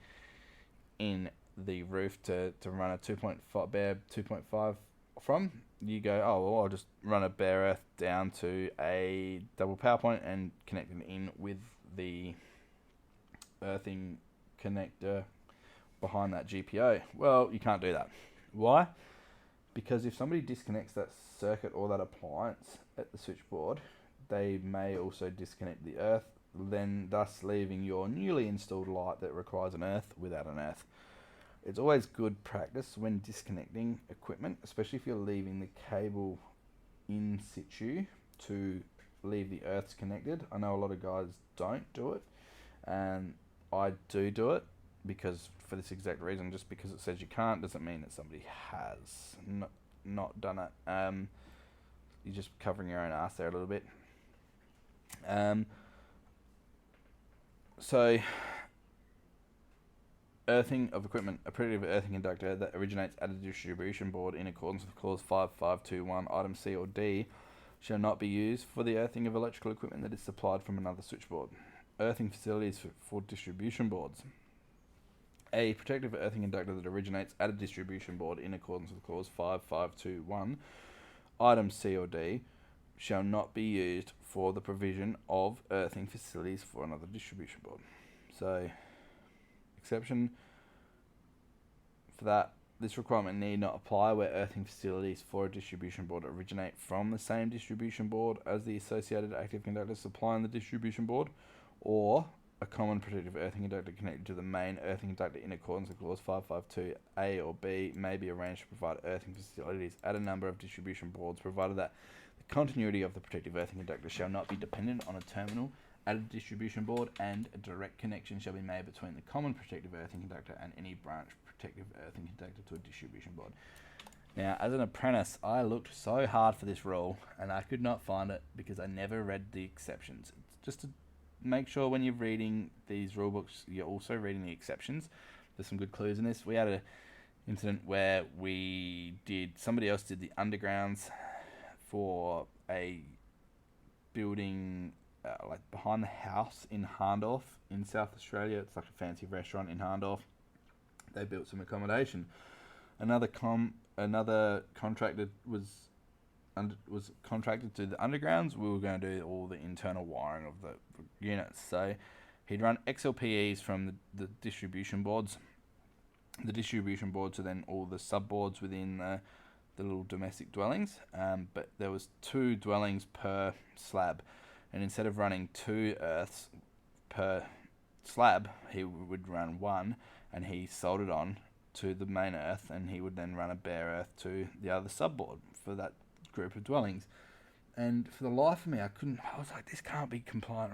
in the roof to run a 2.5 from. You go, oh, well, I'll just run a bare earth down to a double power point and connect it in with the earthing connector behind that GPO. Well, you can't do that. Why? Because if somebody disconnects that circuit or that appliance at the switchboard, they may also disconnect the earth, then thus leaving your newly installed light that requires an earth without an earth. It's always good practice when disconnecting equipment, especially if you're leaving the cable in situ, to leave the earths connected. I know a lot of guys don't do it, and I do it because for this exact reason. Just because it says you can't doesn't mean that somebody has not done it. You're just covering your own ass there a little bit. So earthing of equipment, a protective earthing conductor that originates at a distribution board in accordance with clause 5521 item C or D shall not be used for the earthing of electrical equipment that is supplied from another switchboard. Earthing facilities for distribution boards. A protective earthing conductor that originates at a distribution board in accordance with clause 5521 item C or D shall not be used for the provision of earthing facilities for another distribution board. So exception for that, this requirement need not apply where earthing facilities for a distribution board originate from the same distribution board as the associated active conductor supplying the distribution board, or a common protective earthing conductor connected to the main earthing conductor in accordance with clause 552A or B may be arranged to provide earthing facilities at a number of distribution boards, provided that the continuity of the protective earthing conductor shall not be dependent on a terminal added distribution board, and a direct connection shall be made between the common protective earthing conductor and any branch protective earthing conductor to a distribution board. Now, as an apprentice, I looked so hard for this rule, and I could not find it because I never read the exceptions. Just to make sure when you're reading these rule books, you're also reading the exceptions. There's some good clues in this. We had an incident where somebody else did the undergrounds for a building like behind the house in Harndorf in South Australia. It's like a fancy restaurant in Harndorf. They built some accommodation. Another contractor was contracted to the undergrounds. We were going to do all the internal wiring of the units. So he'd run XLPEs from the distribution boards. The distribution boards are then all the subboards within the little domestic dwellings. But there was 2 dwellings per slab. And instead of running 2 earths per slab, he would run 1, and he soldered on to the main earth, and he would then run a bare earth to the other subboard for that group of dwellings. And for the life of me, I was like, this can't be compliant,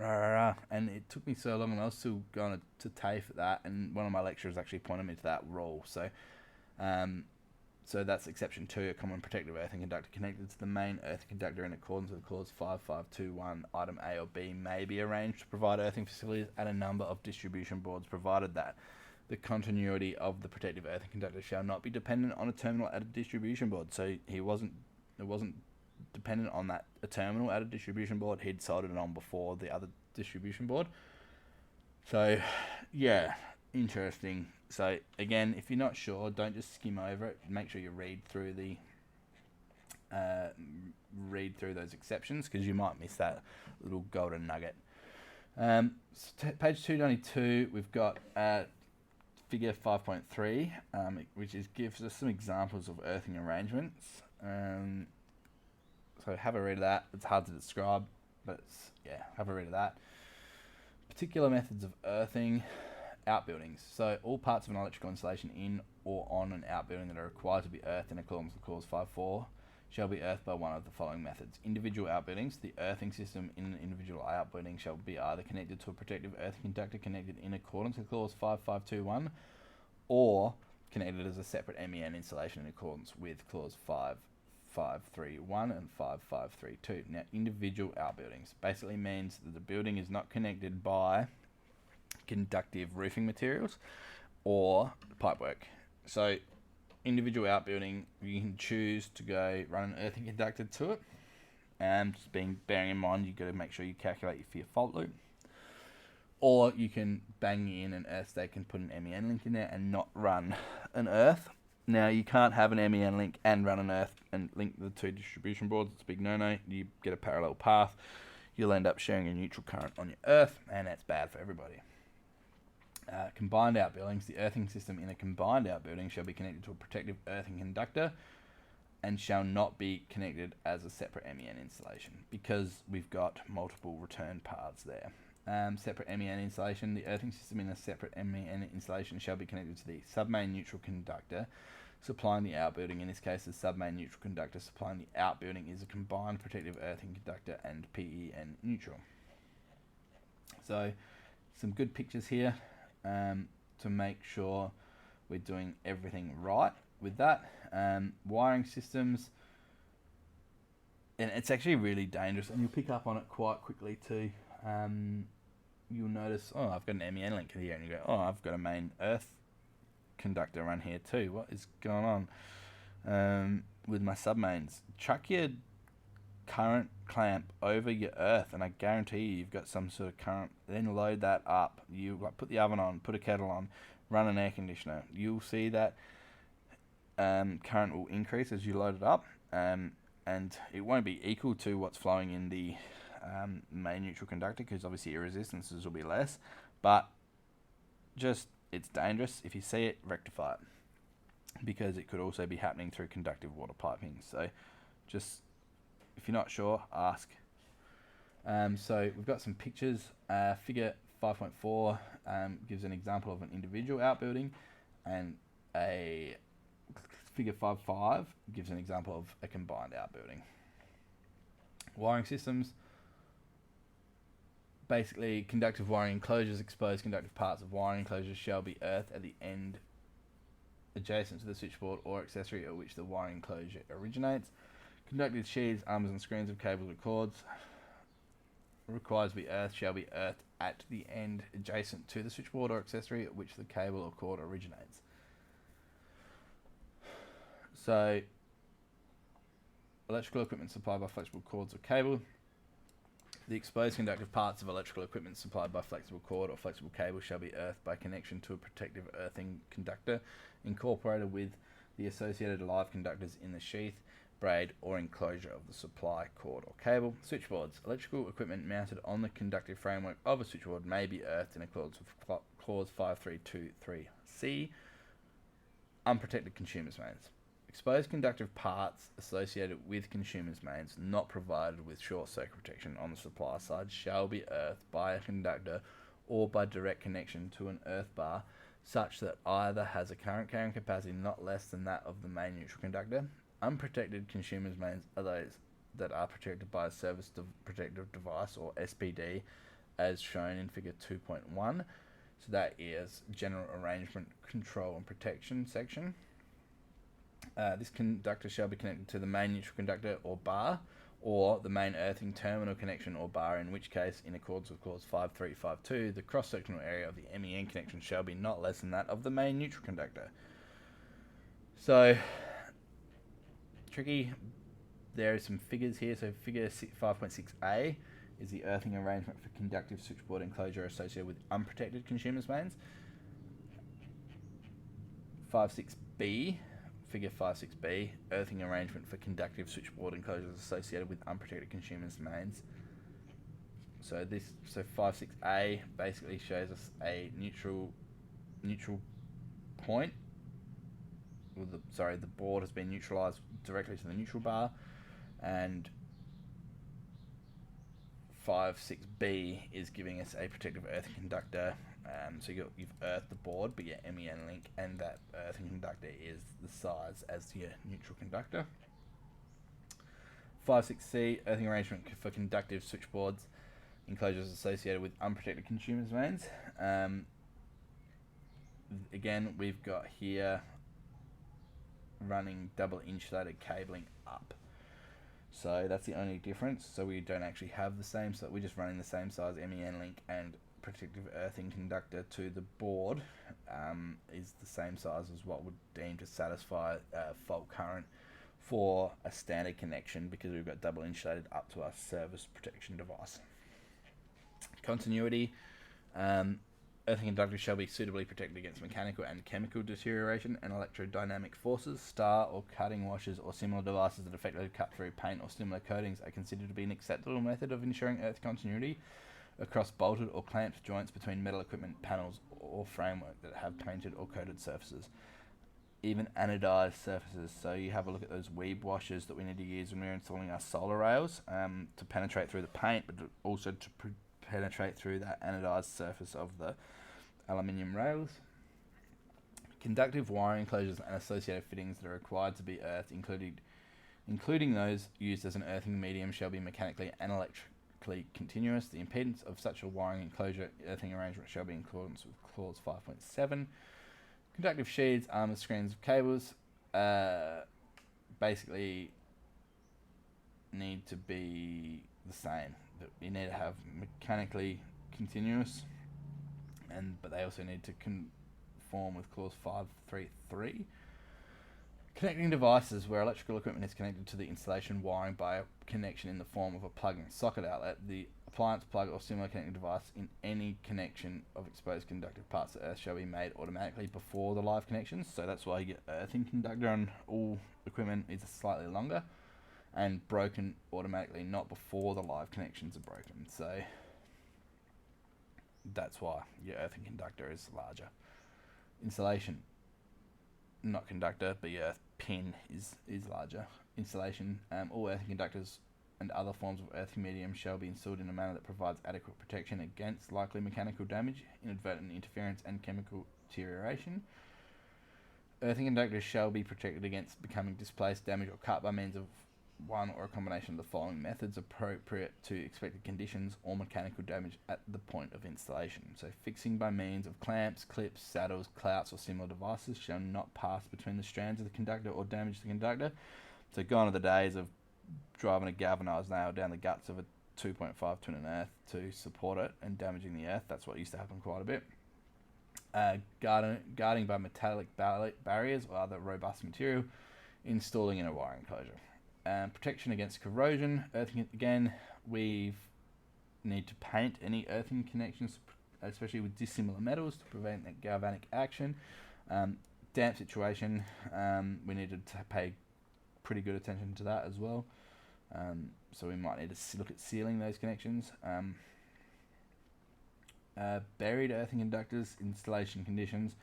and it took me so long, and I was still going to TAFE at that, and one of my lecturers actually pointed me to that rule. So that's exception 2, a common protective earthing conductor connected to the main earthing conductor in accordance with clause 5521, item A or B may be arranged to provide earthing facilities at a number of distribution boards, provided that the continuity of the protective earthing conductor shall not be dependent on a terminal at a distribution board. So it wasn't dependent on a terminal at a distribution board. He'd soldered it on before the other distribution board. So, yeah, interesting. So, again, if you're not sure, don't just skim over it. Make sure you read through those exceptions, because you might miss that little golden nugget. Page 292, we've got figure 5.3, which gives us some examples of earthing arrangements. So have a read of that. It's hard to describe, but have a read of that. Particular methods of earthing. Outbuildings. So all parts of an electrical installation in or on an outbuilding that are required to be earthed in accordance with clause 5.4 shall be earthed by one of the following methods. Individual outbuildings. The earthing system in an individual outbuilding shall be either connected to a protective earthing conductor connected in accordance with clause 5521, or connected as a separate MEN installation in accordance with clause 5531 and 5532. Now, individual outbuildings basically means that the building is not connected by conductive roofing materials or pipework. So individual outbuilding, you can choose to go run an earthing conductor to it, and just bearing in mind you've got to make sure you calculate for your fault loop, or you can bang in an earth stake and put an MEN link in there and not run an earth. Now, you can't have an MEN link and run an earth and link the 2 distribution boards. It's a big no-no. You get a parallel path, you'll end up sharing a neutral current on your earth, and that's bad for everybody. Combined outbuildings. The earthing system in a combined outbuilding shall be connected to a protective earthing conductor and shall not be connected as a separate MEN installation, because we've got multiple return paths there. Separate MEN installation. The earthing system in a separate MEN installation shall be connected to the submain neutral conductor supplying the outbuilding. In this case, the submain neutral conductor supplying the outbuilding is a combined protective earthing conductor and PEN neutral. So, some good pictures here to make sure we're doing everything right with that. Wiring systems, and it's actually really dangerous, and you'll pick up on it quite quickly too. You'll notice, I've got an MEN link here, and you go, I've got a main earth conductor run here too. What is going on with my submains? Chuck your current clamp over your earth, and I guarantee you've got some sort of current. Then load that up. You put the oven on, put a kettle on, run an air conditioner. You'll see that current will increase as you load it up, and it won't be equal to what's flowing in the main neutral conductor, because obviously your resistances will be less, but it's dangerous. If you see it, rectify it, because it could also be happening through conductive water piping. So just, if you're not sure, ask. So we've got some pictures. Figure 5.4 gives an example of an individual outbuilding, and figure 5.5 gives an example of a combined outbuilding. Wiring systems. Basically, conductive wiring enclosures, exposed conductive parts of wiring enclosures shall be earthed at the end adjacent to the switchboard or accessory at which the wiring enclosure originates. Conductive sheaths, arms and screens of cables or cords required to be earthed shall be earthed at the end adjacent to the switchboard or accessory at which the cable or cord originates. So, electrical equipment supplied by flexible cords or cable. The exposed conductive parts of electrical equipment supplied by flexible cord or flexible cable shall be earthed by connection to a protective earthing conductor incorporated with the associated live conductors in the sheath, braid, or enclosure of the supply cord or cable. Switchboards. Electrical equipment mounted on the conductive framework of a switchboard may be earthed in accordance with Clause 5323C. Unprotected consumers' mains. Exposed conductive parts associated with consumers' mains not provided with short circuit protection on the supply side shall be earthed by a conductor or by direct connection to an earth bar such that either has a current carrying capacity not less than that of the main neutral conductor. Unprotected consumers' mains are those that are protected by a service protective device or SPD as shown in figure 2.1. So that is general arrangement, control and protection section. This conductor shall be connected to the main neutral conductor or bar, or the main earthing terminal connection or bar, in which case, in accordance with clause 5352, the cross-sectional area of the MEN connection shall be not less than that of the main neutral conductor. So, tricky. There are some figures here. So figure 5.6a is the earthing arrangement for conductive switchboard enclosure associated with unprotected consumers' mains. 5.6b, figure 5.6b, earthing arrangement for conductive switchboard enclosures associated with unprotected consumers' mains. So 5.6a basically shows us a neutral point. The board has been neutralised directly to the neutral bar, and 5.6b is giving us a protective earthing conductor. So you've earthed the board, but your MEN link and that earthing conductor is the size as your neutral conductor. 5.6c, earthing arrangement for conductive switchboards enclosures associated with unprotected consumers' mains. Again, we've got here running double insulated cabling up. So that's the only difference. So we don't actually have the same, so we're just running the same size MEN link, and protective earthing conductor to the board is the same size as what would deem to satisfy fault current for a standard connection, because we've got double insulated up to our service protection device. Continuity. Earthing conductors shall be suitably protected against mechanical and chemical deterioration and electrodynamic forces. Star or cutting washers or similar devices that effectively cut through paint or similar coatings are considered to be an acceptable method of ensuring earth continuity across bolted or clamped joints between metal equipment panels or framework that have painted or coated surfaces. Even anodized surfaces. So you have a look at those weeb washers that we need to use when we're installing our solar rails to penetrate through the paint, but also to penetrate through that anodized surface of the aluminium rails. Conductive wiring enclosures and associated fittings that are required to be earthed, including those used as an earthing medium, shall be mechanically and electrically continuous. The impedance of such a wiring enclosure earthing arrangement shall be in accordance with clause 5.7. Conductive sheaths, armors, screens of cables basically need to be the same. You need to have mechanically continuous, but they also need to conform with clause 5.3.3. Connecting devices where electrical equipment is connected to the installation wiring by a connection in the form of a plug and socket outlet. The appliance plug or similar connecting device in any connection of exposed conductive parts to earth shall be made automatically before the live connections. So that's why you get earthing conductor on all equipment is slightly longer, and broken automatically, not before the live connections are broken. So that's why your earthing conductor is larger. Insulation, not conductor, but your earth pin is larger. Insulation, all earthing conductors and other forms of earthing medium shall be installed in a manner that provides adequate protection against likely mechanical damage, inadvertent interference, and chemical deterioration. Earthing conductors shall be protected against becoming displaced, damaged, or cut by means of one or a combination of the following methods appropriate to expected conditions or mechanical damage at the point of installation. So fixing by means of clamps, clips, saddles, clouts or similar devices shall not pass between the strands of the conductor or damage the conductor. So gone are the days of driving a galvanised nail down the guts of a 2.5 ton of earth to support it and damaging the earth. That's what used to happen quite a bit. Guarding by metallic barriers or other robust material, installing in a wiring enclosure. Protection against corrosion. Earthing, again, we need to paint any earthing connections, especially with dissimilar metals, to prevent that galvanic action. Damp situation, we need to pay pretty good attention to that as well. So we might need to look at sealing those connections. Buried earthing conductors, installation conditions.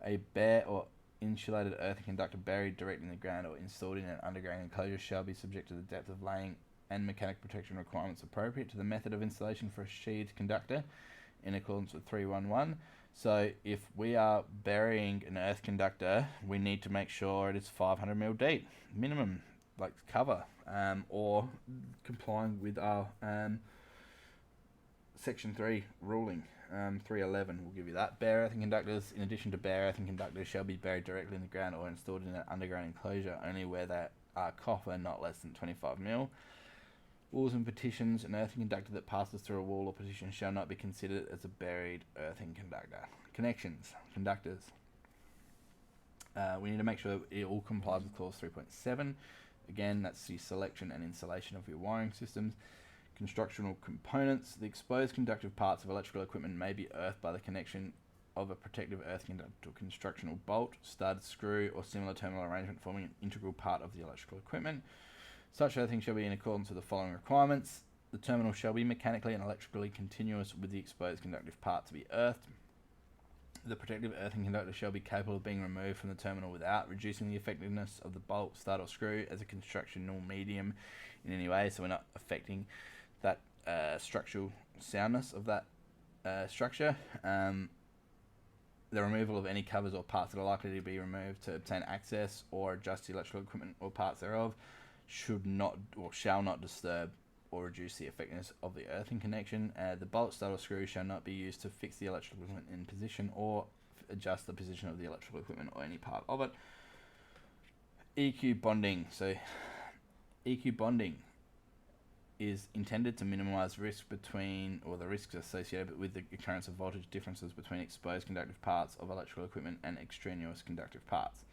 A bare or insulated earthing conductor buried directly in the ground or installed in an underground enclosure shall be subject to the depth of laying and mechanical protection requirements appropriate to the method of installation for a sheathed conductor in accordance with 311. So if we are burying an earth conductor, we need to make sure it is 500 mil deep, minimum, like cover, or complying with our Section 3 ruling, 311 will give you that. Bare earthing conductors, in addition to bare earthing conductors, shall be buried directly in the ground or installed in an underground enclosure only where they are copper not less than 25 mil. Walls and partitions, an earthing conductor that passes through a wall or partition shall not be considered as a buried earthing conductor. Connections, conductors. We need to make sure it all complies with clause 3.7. Again, that's the selection and installation of your wiring systems. Constructional components. The exposed conductive parts of electrical equipment may be earthed by the connection of a protective earth conductor to a constructional bolt, stud, screw, or similar terminal arrangement forming an integral part of the electrical equipment. Such earthing shall be in accordance with the following requirements. The terminal shall be mechanically and electrically continuous with the exposed conductive part to be earthed. The protective earthing conductor shall be capable of being removed from the terminal without reducing the effectiveness of the bolt, stud, or screw as a constructional medium in any way, so we're not affecting that structural soundness of that structure. The removal of any covers or parts that are likely to be removed to obtain access or adjust the electrical equipment or parts thereof should not or shall not disturb or reduce the effectiveness of the earthing connection. The bolt, stud, or screw shall not be used to fix the electrical equipment in position or adjust the position of the electrical equipment or any part of it. EQ bonding. So EQ bonding is intended to minimize risk between, or the risks associated with the occurrence of voltage differences between exposed conductive parts of electrical equipment and extraneous conductive parts.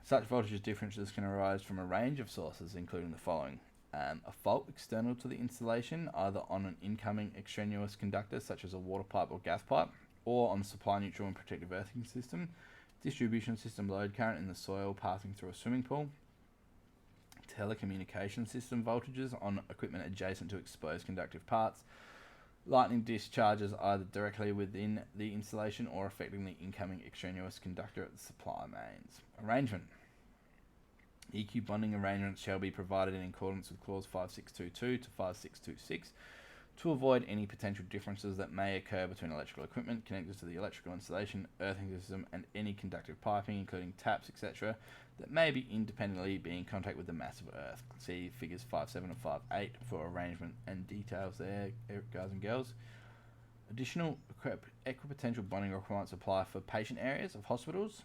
Such voltage differences can arise from a range of sources, including the following. A fault external to the installation, either on an incoming extraneous conductor such as a water pipe or gas pipe, or on the supply neutral and protective earthing system, distribution system load current in the soil passing through a swimming pool, telecommunication system voltages on equipment adjacent to exposed conductive parts, lightning discharges either directly within the installation or affecting the incoming extraneous conductor at the supply mains. Arrangement. EQ bonding arrangements shall be provided in accordance with clause 5622 to 5626 to avoid any potential differences that may occur between electrical equipment connected to the electrical installation, earthing system, and any conductive piping, including taps, etc., that may be independently be in contact with the mass of earth. See figures 5.7 and 5.8 for arrangement and details there, guys and girls. Additional equipotential bonding requirements apply for patient areas of hospitals,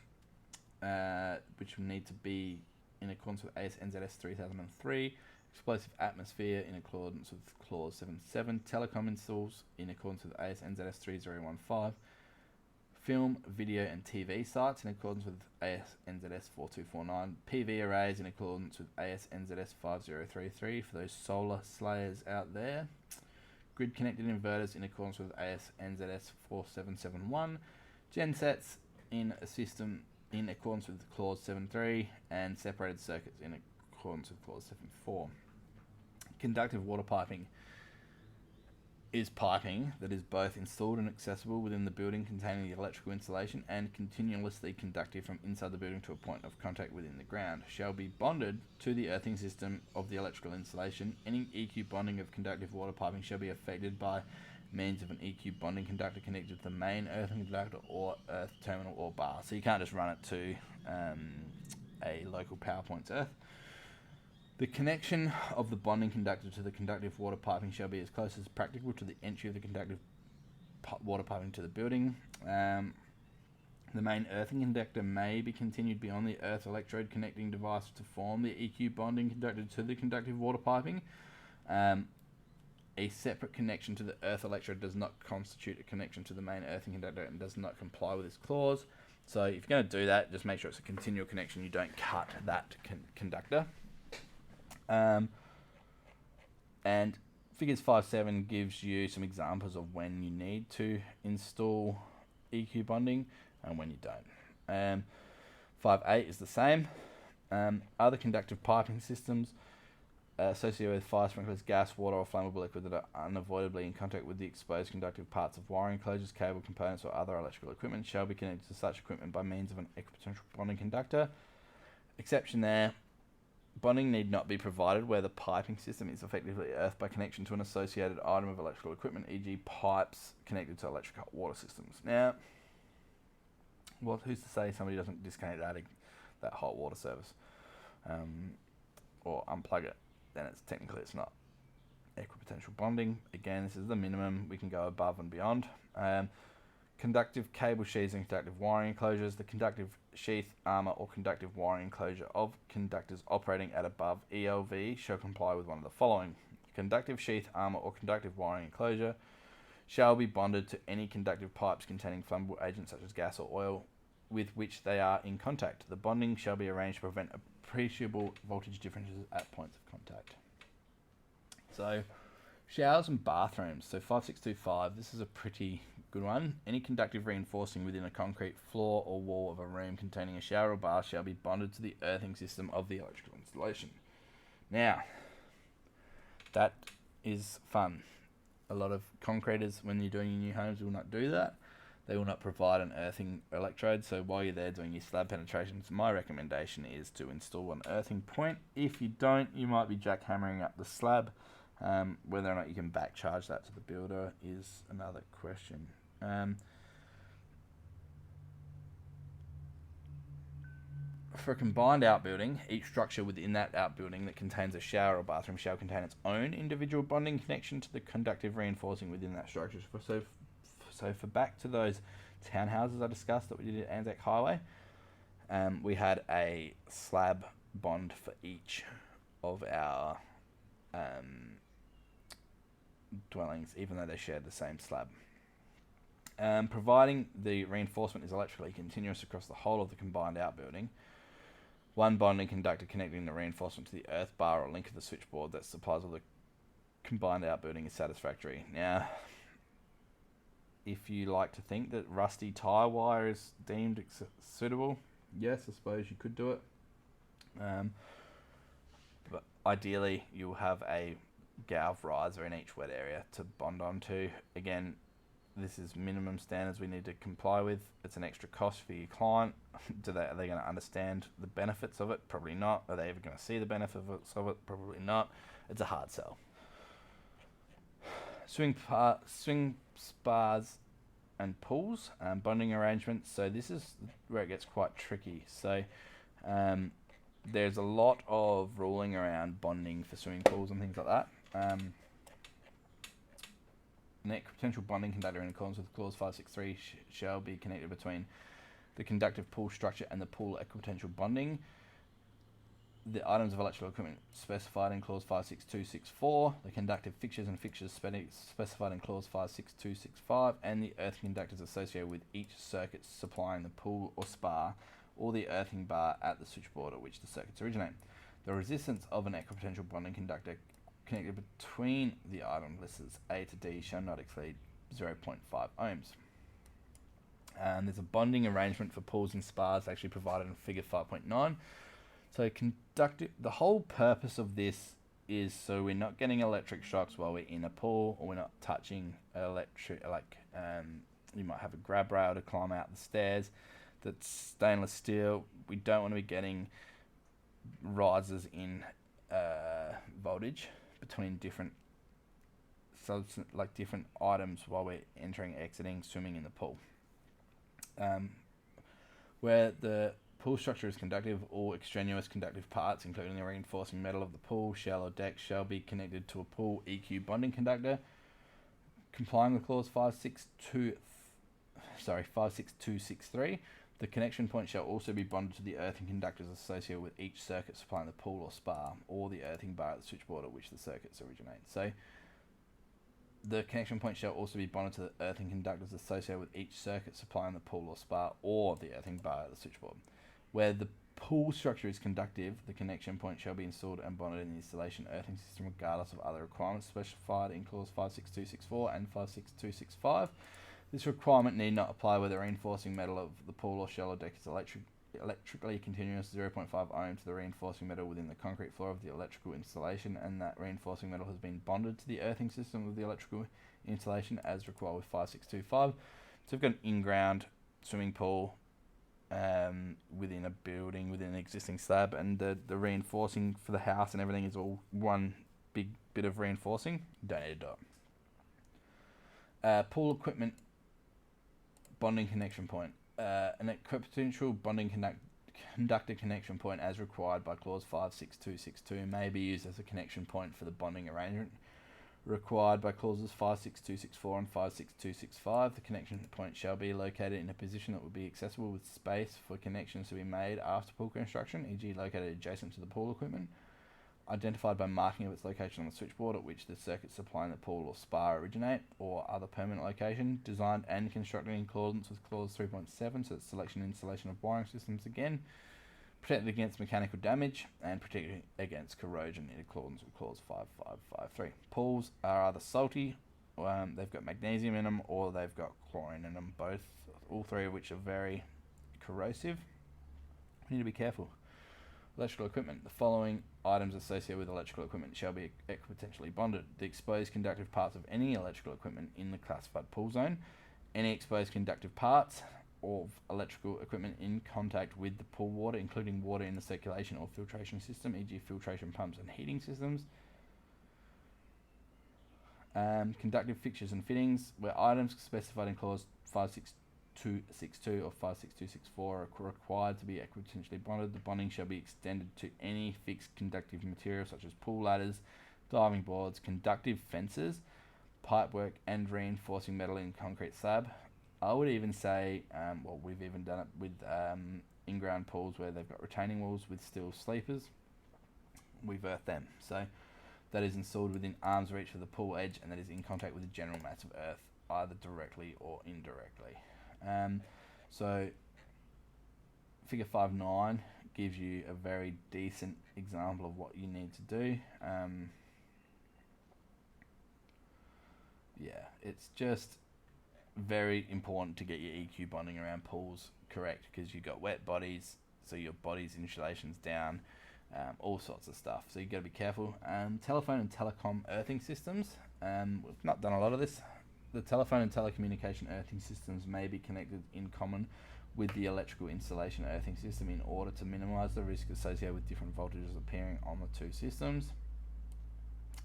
which need to be in accordance with AS NZS 3003, explosive atmosphere in accordance with clause 7.7, telecom installs in accordance with AS NZS 3015, film, video and TV sites in accordance with AS NZS 4249, PV arrays in accordance with AS NZS 5033 for those solar slayers out there, grid connected inverters in accordance with AS NZS 4771, gensets in a system in accordance with clause 7.3 and separated circuits in accordance with clause 7.4. Conductive water piping is piping that is both installed and accessible within the building containing the electrical installation and continuously conductive from inside the building to a point of contact within the ground. Shall be bonded to the earthing system of the electrical installation. Any EQ bonding of conductive water piping shall be effected by means of an EQ bonding conductor connected to the main earthing conductor or earth terminal or bar. So you can't just run it to a local power point's earth. The connection of the bonding conductor to the conductive water piping shall be as close as practical to the entry of the conductive water piping to the building. The main earthing conductor may be continued beyond the earth electrode connecting device to form the EQ bonding conductor to the conductive water piping. A separate connection to the earth electrode does not constitute a connection to the main earthing conductor and does not comply with this clause. So if you're going to do that, just make sure it's a continual connection. You don't cut that conductor. And figures 5.7 gives you some examples of when you need to install EQ bonding and when you don't. 5.8 is the same. Other conductive piping systems associated with fire sprinklers, gas, water, or flammable liquid that are unavoidably in contact with the exposed conductive parts of wiring enclosures, cable components, or other electrical equipment shall be connected to such equipment by means of an equipotential bonding conductor. Exception there. Bonding need not be provided where the piping system is effectively earthed by connection to an associated item of electrical equipment, e.g. pipes connected to electric hot water systems. Now, who's to say somebody doesn't disconnect that hot water service or unplug it? Then it's not equipotential bonding. Again, this is the minimum. We can go above and beyond. Conductive cable sheaths and conductive wiring enclosures. The conductive sheath, armour, or conductive wiring enclosure of conductors operating at above ELV shall comply with one of the following. Conductive sheath, armour, or conductive wiring enclosure shall be bonded to any conductive pipes containing flammable agents such as gas or oil with which they are in contact. The bonding shall be arranged to prevent appreciable voltage differences at points of contact. So, showers and bathrooms. So 5625, this is a pretty good one. Any conductive reinforcing within a concrete floor or wall of a room containing a shower or bath shall be bonded to the earthing system of the electrical installation. Now, that is fun. A lot of concreters, when you're doing your new homes, will not do that. They will not provide an earthing electrode. So while you're there doing your slab penetrations, my recommendation is to install an earthing point. If you don't, you might be jackhammering up the slab. Whether or not you can back charge that to the builder is another question. For a combined outbuilding, each structure within that outbuilding that contains a shower or bathroom shall contain its own individual bonding connection to the conductive reinforcing within that structure. So for back to those townhouses I discussed that we did at Anzac Highway, we had a slab bond for each of our dwellings, even though they shared the same slab. Providing the reinforcement is electrically continuous across the whole of the combined outbuilding, one bonding conductor connecting the reinforcement to the earth bar or link of the switchboard that supplies all the combined outbuilding is satisfactory. Now, if you like to think that rusty tie wire is deemed suitable, yes, I suppose you could do it. But ideally, you'll have a galv riser in each wet area to bond onto. Again, this is minimum standards we need to comply with. It's an extra cost for your client. Are they going to understand the benefits of it? Probably not. Are they ever going to see the benefits of it? Probably not. It's a hard sell. Swing spas and pools, bonding arrangements. So this is where it gets quite tricky. So there's a lot of ruling around bonding for swimming pools and things like that. Net potential bonding conductor in accordance with clause 563 shall be connected between the conductive pool structure and the pool equipotential bonding. The items of electrical equipment specified in clause 56264, the conductive fixtures and fixtures specified in clause 56265, and the earthing conductors associated with each circuit supplying the pool or spa or the earthing bar at the switchboard at which the circuits originate. The resistance of an equipotential bonding conductor connected between the item listed A to D shall not exceed 0.5 ohms. There's a bonding arrangement for pools and spas actually provided in figure 5.9. So the whole purpose of this is so we're not getting electric shocks while we're in a pool, or we're not touching electric, you might have a grab rail to climb out the stairs that's stainless steel. We don't want to be getting rises in voltage between different different items while we're entering, exiting, swimming in the pool. Where the pool structure is conductive. All extraneous conductive parts, including the reinforcing metal of the pool, shell or deck, shall be connected to a pool EQ bonding conductor. Complying with clause 56263, the connection point shall also be bonded to the earthing conductors associated with each circuit supplying the pool or spa, or the earthing bar at the switchboard at which the circuits originate. So, the connection point shall also be bonded to the earthing conductors associated with each circuit supplying the pool or spa, or the earthing bar at the switchboard. Where the pool structure is conductive, the connection point shall be installed and bonded in the installation earthing system regardless of other requirements specified in clause 56264 and 56265. This requirement need not apply where the reinforcing metal of the pool or shell or deck is electrically continuous 0.5 ohm to the reinforcing metal within the concrete floor of the electrical installation, and that reinforcing metal has been bonded to the earthing system of the electrical installation as required with 5625. So we've got an in-ground swimming pool within a building, within an existing slab, and the reinforcing for the house and everything is all one big bit of reinforcing. Don't need to do it. Pool equipment bonding connection point. An equipotential bonding conductor connection point as required by clause 56262 may be used as a connection point for the bonding arrangement required by clauses 56264 and 56265. The connection point shall be located in a position that will be accessible with space for connections to be made after pool construction, e.g. located adjacent to the pool equipment, identified by marking of its location on the switchboard at which the circuits supplying the pool or spa originate, or other permanent location, designed and constructed in accordance with clause 3.7, so it's selection and installation of wiring systems again, protected against mechanical damage, and protected against corrosion in accordance with clause 5553. Pools are either salty, they've got magnesium in them, or they've got chlorine in them, all three of which are very corrosive. We need to be careful. Electrical equipment. The following items associated with electrical equipment shall be equipotentially bonded. The exposed conductive parts of any electrical equipment in the classified pool zone, any exposed conductive parts of electrical equipment in contact with the pool water, including water in the circulation or filtration system, e.g. filtration pumps and heating systems. Conductive fixtures and fittings, where items specified in clause 56262 or 56264 are required to be equipotentially bonded. The bonding shall be extended to any fixed conductive material such as pool ladders, diving boards, conductive fences, pipework, and reinforcing metal in concrete slab. I would even say, we've even done it with in-ground pools where they've got retaining walls with steel sleepers. We've earthed them. So that is installed within arm's reach of the pool edge and that is in contact with the general mass of earth, either directly or indirectly. So figure 5.9 gives you a very decent example of what you need to do. It's just very important to get your EQ bonding around pools correct, because you've got wet bodies, so your body's insulation's down, all sorts of stuff, so you've got to be careful. Telephone and telecom earthing systems. We've not done a lot of this. The telephone and telecommunication earthing systems may be connected in common with the electrical installation earthing system in order to minimise the risk associated with different voltages appearing on the two systems.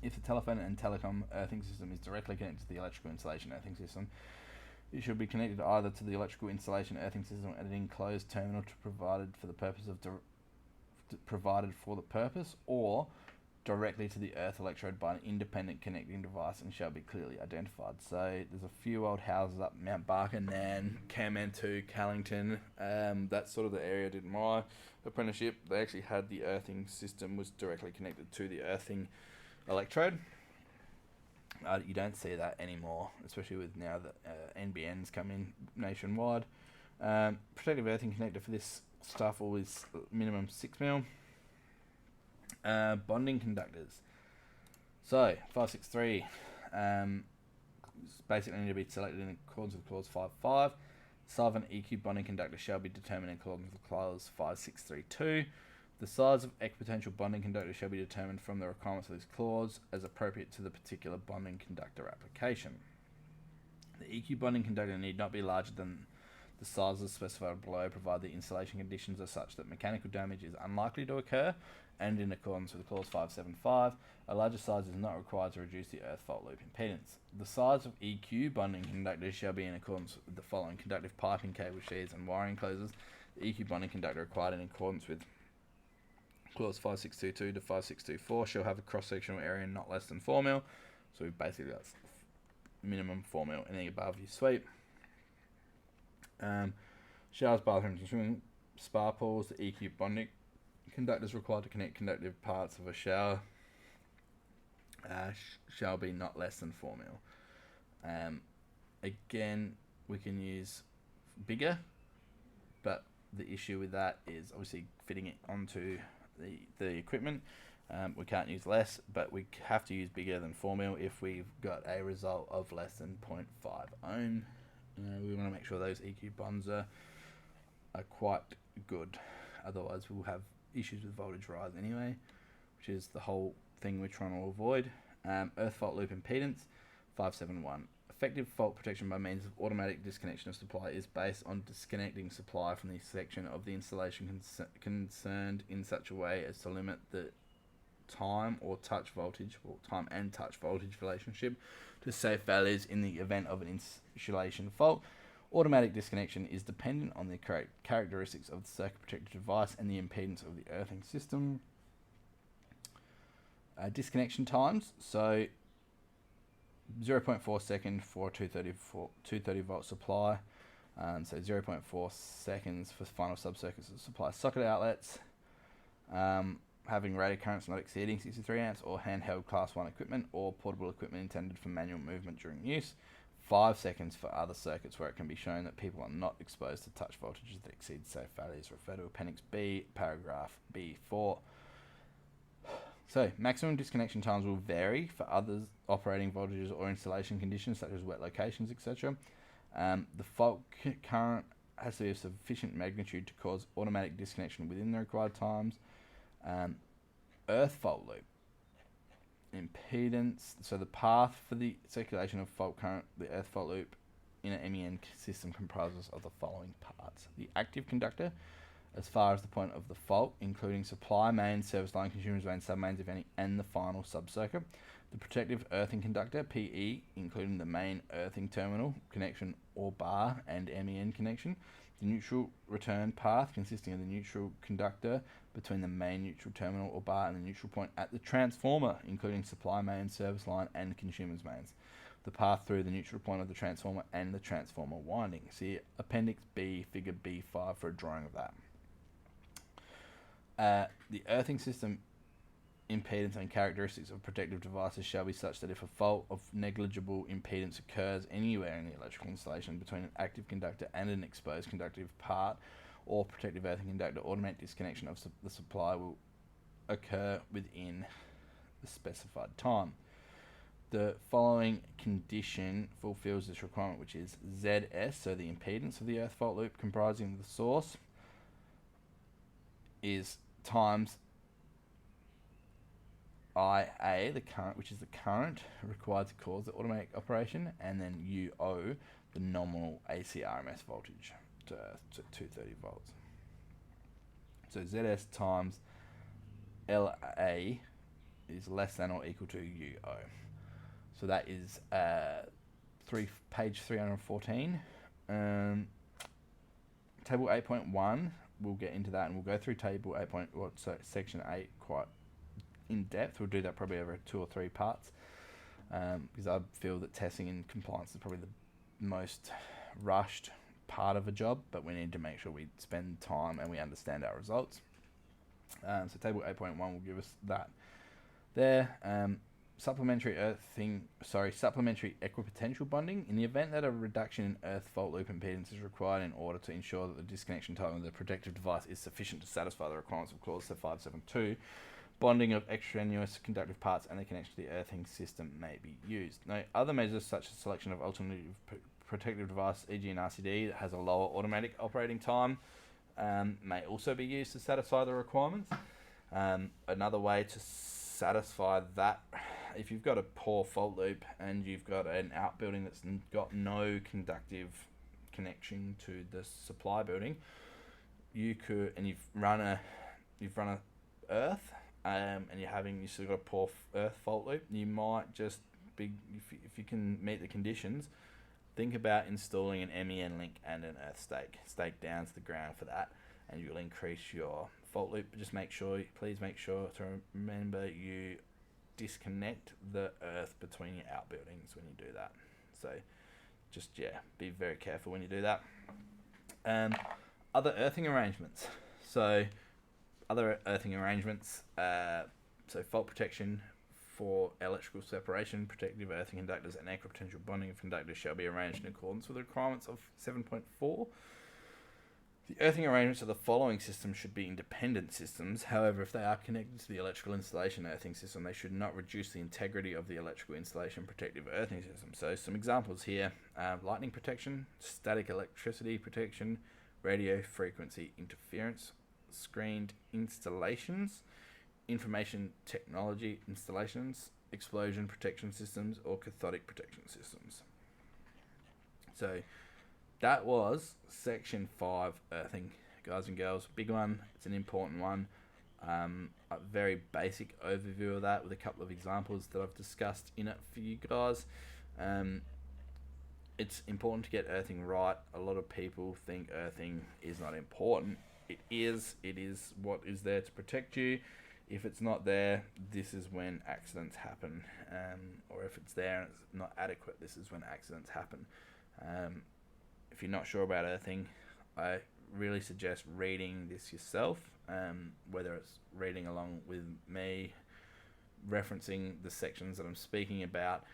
If the telephone and telecom earthing system is directly connected to the electrical installation earthing system, it should be connected either to the electrical installation earthing system at an enclosed terminal provided for the purpose, or directly to the earth electrode by an independent connecting device and shall be clearly identified. So there's a few old houses up Mount Barker, Nan, Camantu, Callington, that's sort of the area I did my apprenticeship. They actually had the earthing system was directly connected to the earthing electrode. You don't see that anymore, especially with now that NBN's come in nationwide. Protective earthing connector for this stuff always minimum 6mm. Bonding conductors. So 563 basically need to be selected in accordance with clause 5.5. The size of an EQ bonding conductor shall be determined in accordance with clause 5632. The size of equipotential bonding conductor shall be determined from the requirements of this clause as appropriate to the particular bonding conductor application. The EQ bonding conductor need not be larger than the sizes specified below, provided the installation conditions are such that mechanical damage is unlikely to occur, and in accordance with clause 575, a larger size is not required to reduce the earth fault loop impedance. The size of EQ bonding conductors shall be in accordance with the following: conductive piping, cable sheaths, and wiring enclosures. The EQ bonding conductor required in accordance with Clause 5622 to 5624 shall have a cross-sectional area not less than 4 mil. So we've basically got minimum 4 mil. Anything above you sweep. Showers, bathrooms, and swimming spa pools. The EQ bonding conductor is required to connect conductive parts of a shower. Shall be not less than 4 mil. Again, we can use bigger, but the issue with that is obviously fitting it onto the equipment. We can't use less, but we have to use bigger than 4 mil if we've got a result of less than 0.5 ohm. We want to make sure those EQ bonds are quite good. Otherwise, we'll have issues with voltage rise anyway, which is the whole thing we're trying to avoid. Earth fault loop impedance 571. Effective fault protection by means of automatic disconnection of supply is based on disconnecting supply from the section of the installation concerned in such a way as to limit the time or touch voltage, or time and touch voltage relationship to safe values in the event of an insulation fault. Automatic disconnection is dependent on the characteristics of the circuit protected device and the impedance of the earthing system. Disconnection times, so 0.4 second for 230 volt supply, so 0.4 seconds for final subcircuits of supply socket outlets, having rated currents not exceeding 63 amps, or handheld class 1 equipment or portable equipment intended for manual movement during use. 5 seconds for other circuits where it can be shown that people are not exposed to touch voltages that exceed safe values. Refer to Appendix B, paragraph B4. So, maximum disconnection times will vary for other operating voltages or installation conditions such as wet locations, etc. The fault current has to be of sufficient magnitude to cause automatic disconnection within the required times. Earth fault loop impedance, so the path for the circulation of fault current, the earth fault loop in an MEN system comprises of the following parts: the active conductor, as far as the point of the fault, including supply main, service line, consumers main, submains, if any, and the final subcircuit. The protective earthing conductor, PE, including the main earthing terminal connection or bar and MEN connection. The neutral return path, consisting of the neutral conductor between the main neutral terminal or bar and the neutral point at the transformer, including supply main, service line, and consumers mains. The path through the neutral point of the transformer and the transformer winding. See Appendix B, Figure B5 for a drawing of that. The earthing system impedance and characteristics of protective devices shall be such that if a fault of negligible impedance occurs anywhere in the electrical installation between an active conductor and an exposed conductive part or protective earthing conductor, automatic disconnection of the supply will occur within the specified time. The following condition fulfills this requirement, which is ZS, so the impedance of the earth fault loop comprising the source, is times IA, the current, which is the current required to cause the automatic operation, and then UO, the nominal AC RMS voltage to 230 volts. So ZS times LA is less than or equal to UO. So that is page 314. Table 8.1, we'll get into that, and we'll go through table 8. Section 8 quite in depth. We'll do that probably over 2 or 3 parts, because I feel that testing and compliance is probably the most rushed part of a job, but we need to make sure we spend time and we understand our results. So table 8.1 will give us that there. Supplementary equipotential bonding. In the event that a reduction in earth fault loop impedance is required in order to ensure that the disconnection time of the protective device is sufficient to satisfy the requirements of clause 572, bonding of extraneous conductive parts and the connection to the earthing system may be used. Now, other measures such as selection of alternative protective device, e.g. an RCD that has a lower automatic operating time, may also be used to satisfy the requirements. Another way to satisfy that, if you've got a poor fault loop and you've got an outbuilding that's got no conductive connection to the supply building, you could, and you've run a earth, and you've still got a poor earth fault loop, you might just be, if you can meet the conditions, think about installing an MEN link and an earth stake down to the ground for that. and you'll increase your fault loop. But just please make sure to remember you disconnect the earth between your outbuildings when you do that. So just, be very careful when you do that. Other earthing arrangements. So fault protection for electrical separation, protective earthing conductors, and equipotential bonding of conductors shall be arranged in accordance with the requirements of 7.4. The earthing arrangements of the following systems should be independent systems. However, if they are connected to the electrical installation earthing system, they should not reduce the integrity of the electrical installation protective earthing system. So some examples here: lightning protection, static electricity protection, radio frequency interference, screened installations, information technology installations, explosion protection systems, or cathodic protection systems. So that was section 5, earthing, guys and girls. Big one. It's an important one. A very basic overview of that with a couple of examples that I've discussed in it for you guys. It's important to get earthing right. A lot of people think earthing is not important. It is. It is what is there to protect you. If it's not there, this is when accidents happen. Or if it's there and it's not adequate, this is when accidents happen. If you're not sure about earthing, I really suggest reading this yourself, whether it's reading along with me, referencing the sections that I'm speaking about,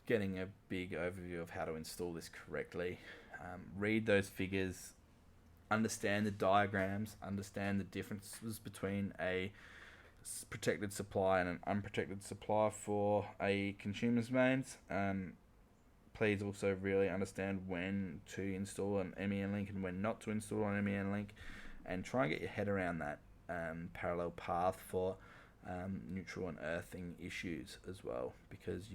getting a big overview of how to install this correctly. Read those figures, understand the diagrams, understand the differences between a protected supply and an unprotected supply for a consumer's mains. Please also really understand when to install an MEN link and when not to install an MEN link, and try and get your head around that parallel path for neutral and earthing issues as well, because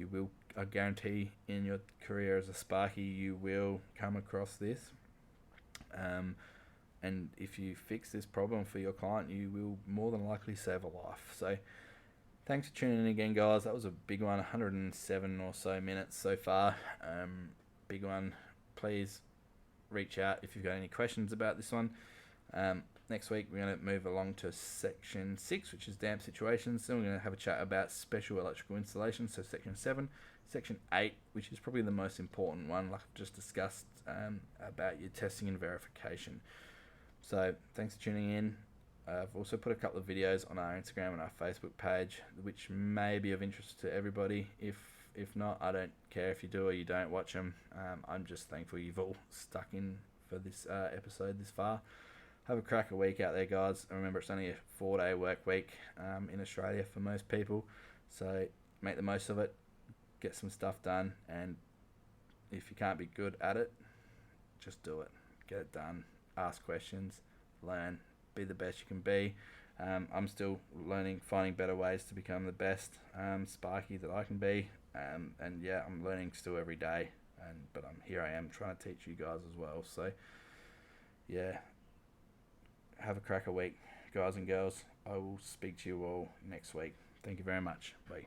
I guarantee in your career as a Sparky you will come across this, and if you fix this problem for your client, you will more than likely save a life. So thanks for tuning in again, guys. That was a big one, 107 or so minutes so far. Big one. Please reach out if you've got any questions about this one. Next week, we're going to move along to section 6, which is damp situations. Then we're going to have a chat about special electrical installations, so section 7. Section 8, which is probably the most important one, like I've just discussed, about your testing and verification. So thanks for tuning in. I've also put a couple of videos on our Instagram and our Facebook page, which may be of interest to everybody. If not, I don't care if you do or you don't watch them. I'm just thankful you've all stuck in for this episode this far. Have a cracker week out there, guys. And remember, it's only a 4-day work week in Australia for most people. So make the most of it. Get some stuff done. And if you can't be good at it, just do it. Get it done. Ask questions. Learn. Be the best you can be. I'm still learning, finding better ways to become the best Sparky that I can be. I'm learning still every day. But here I am trying to teach you guys as well. So, have a cracker week, guys and girls. I will speak to you all next week. Thank you very much. Bye.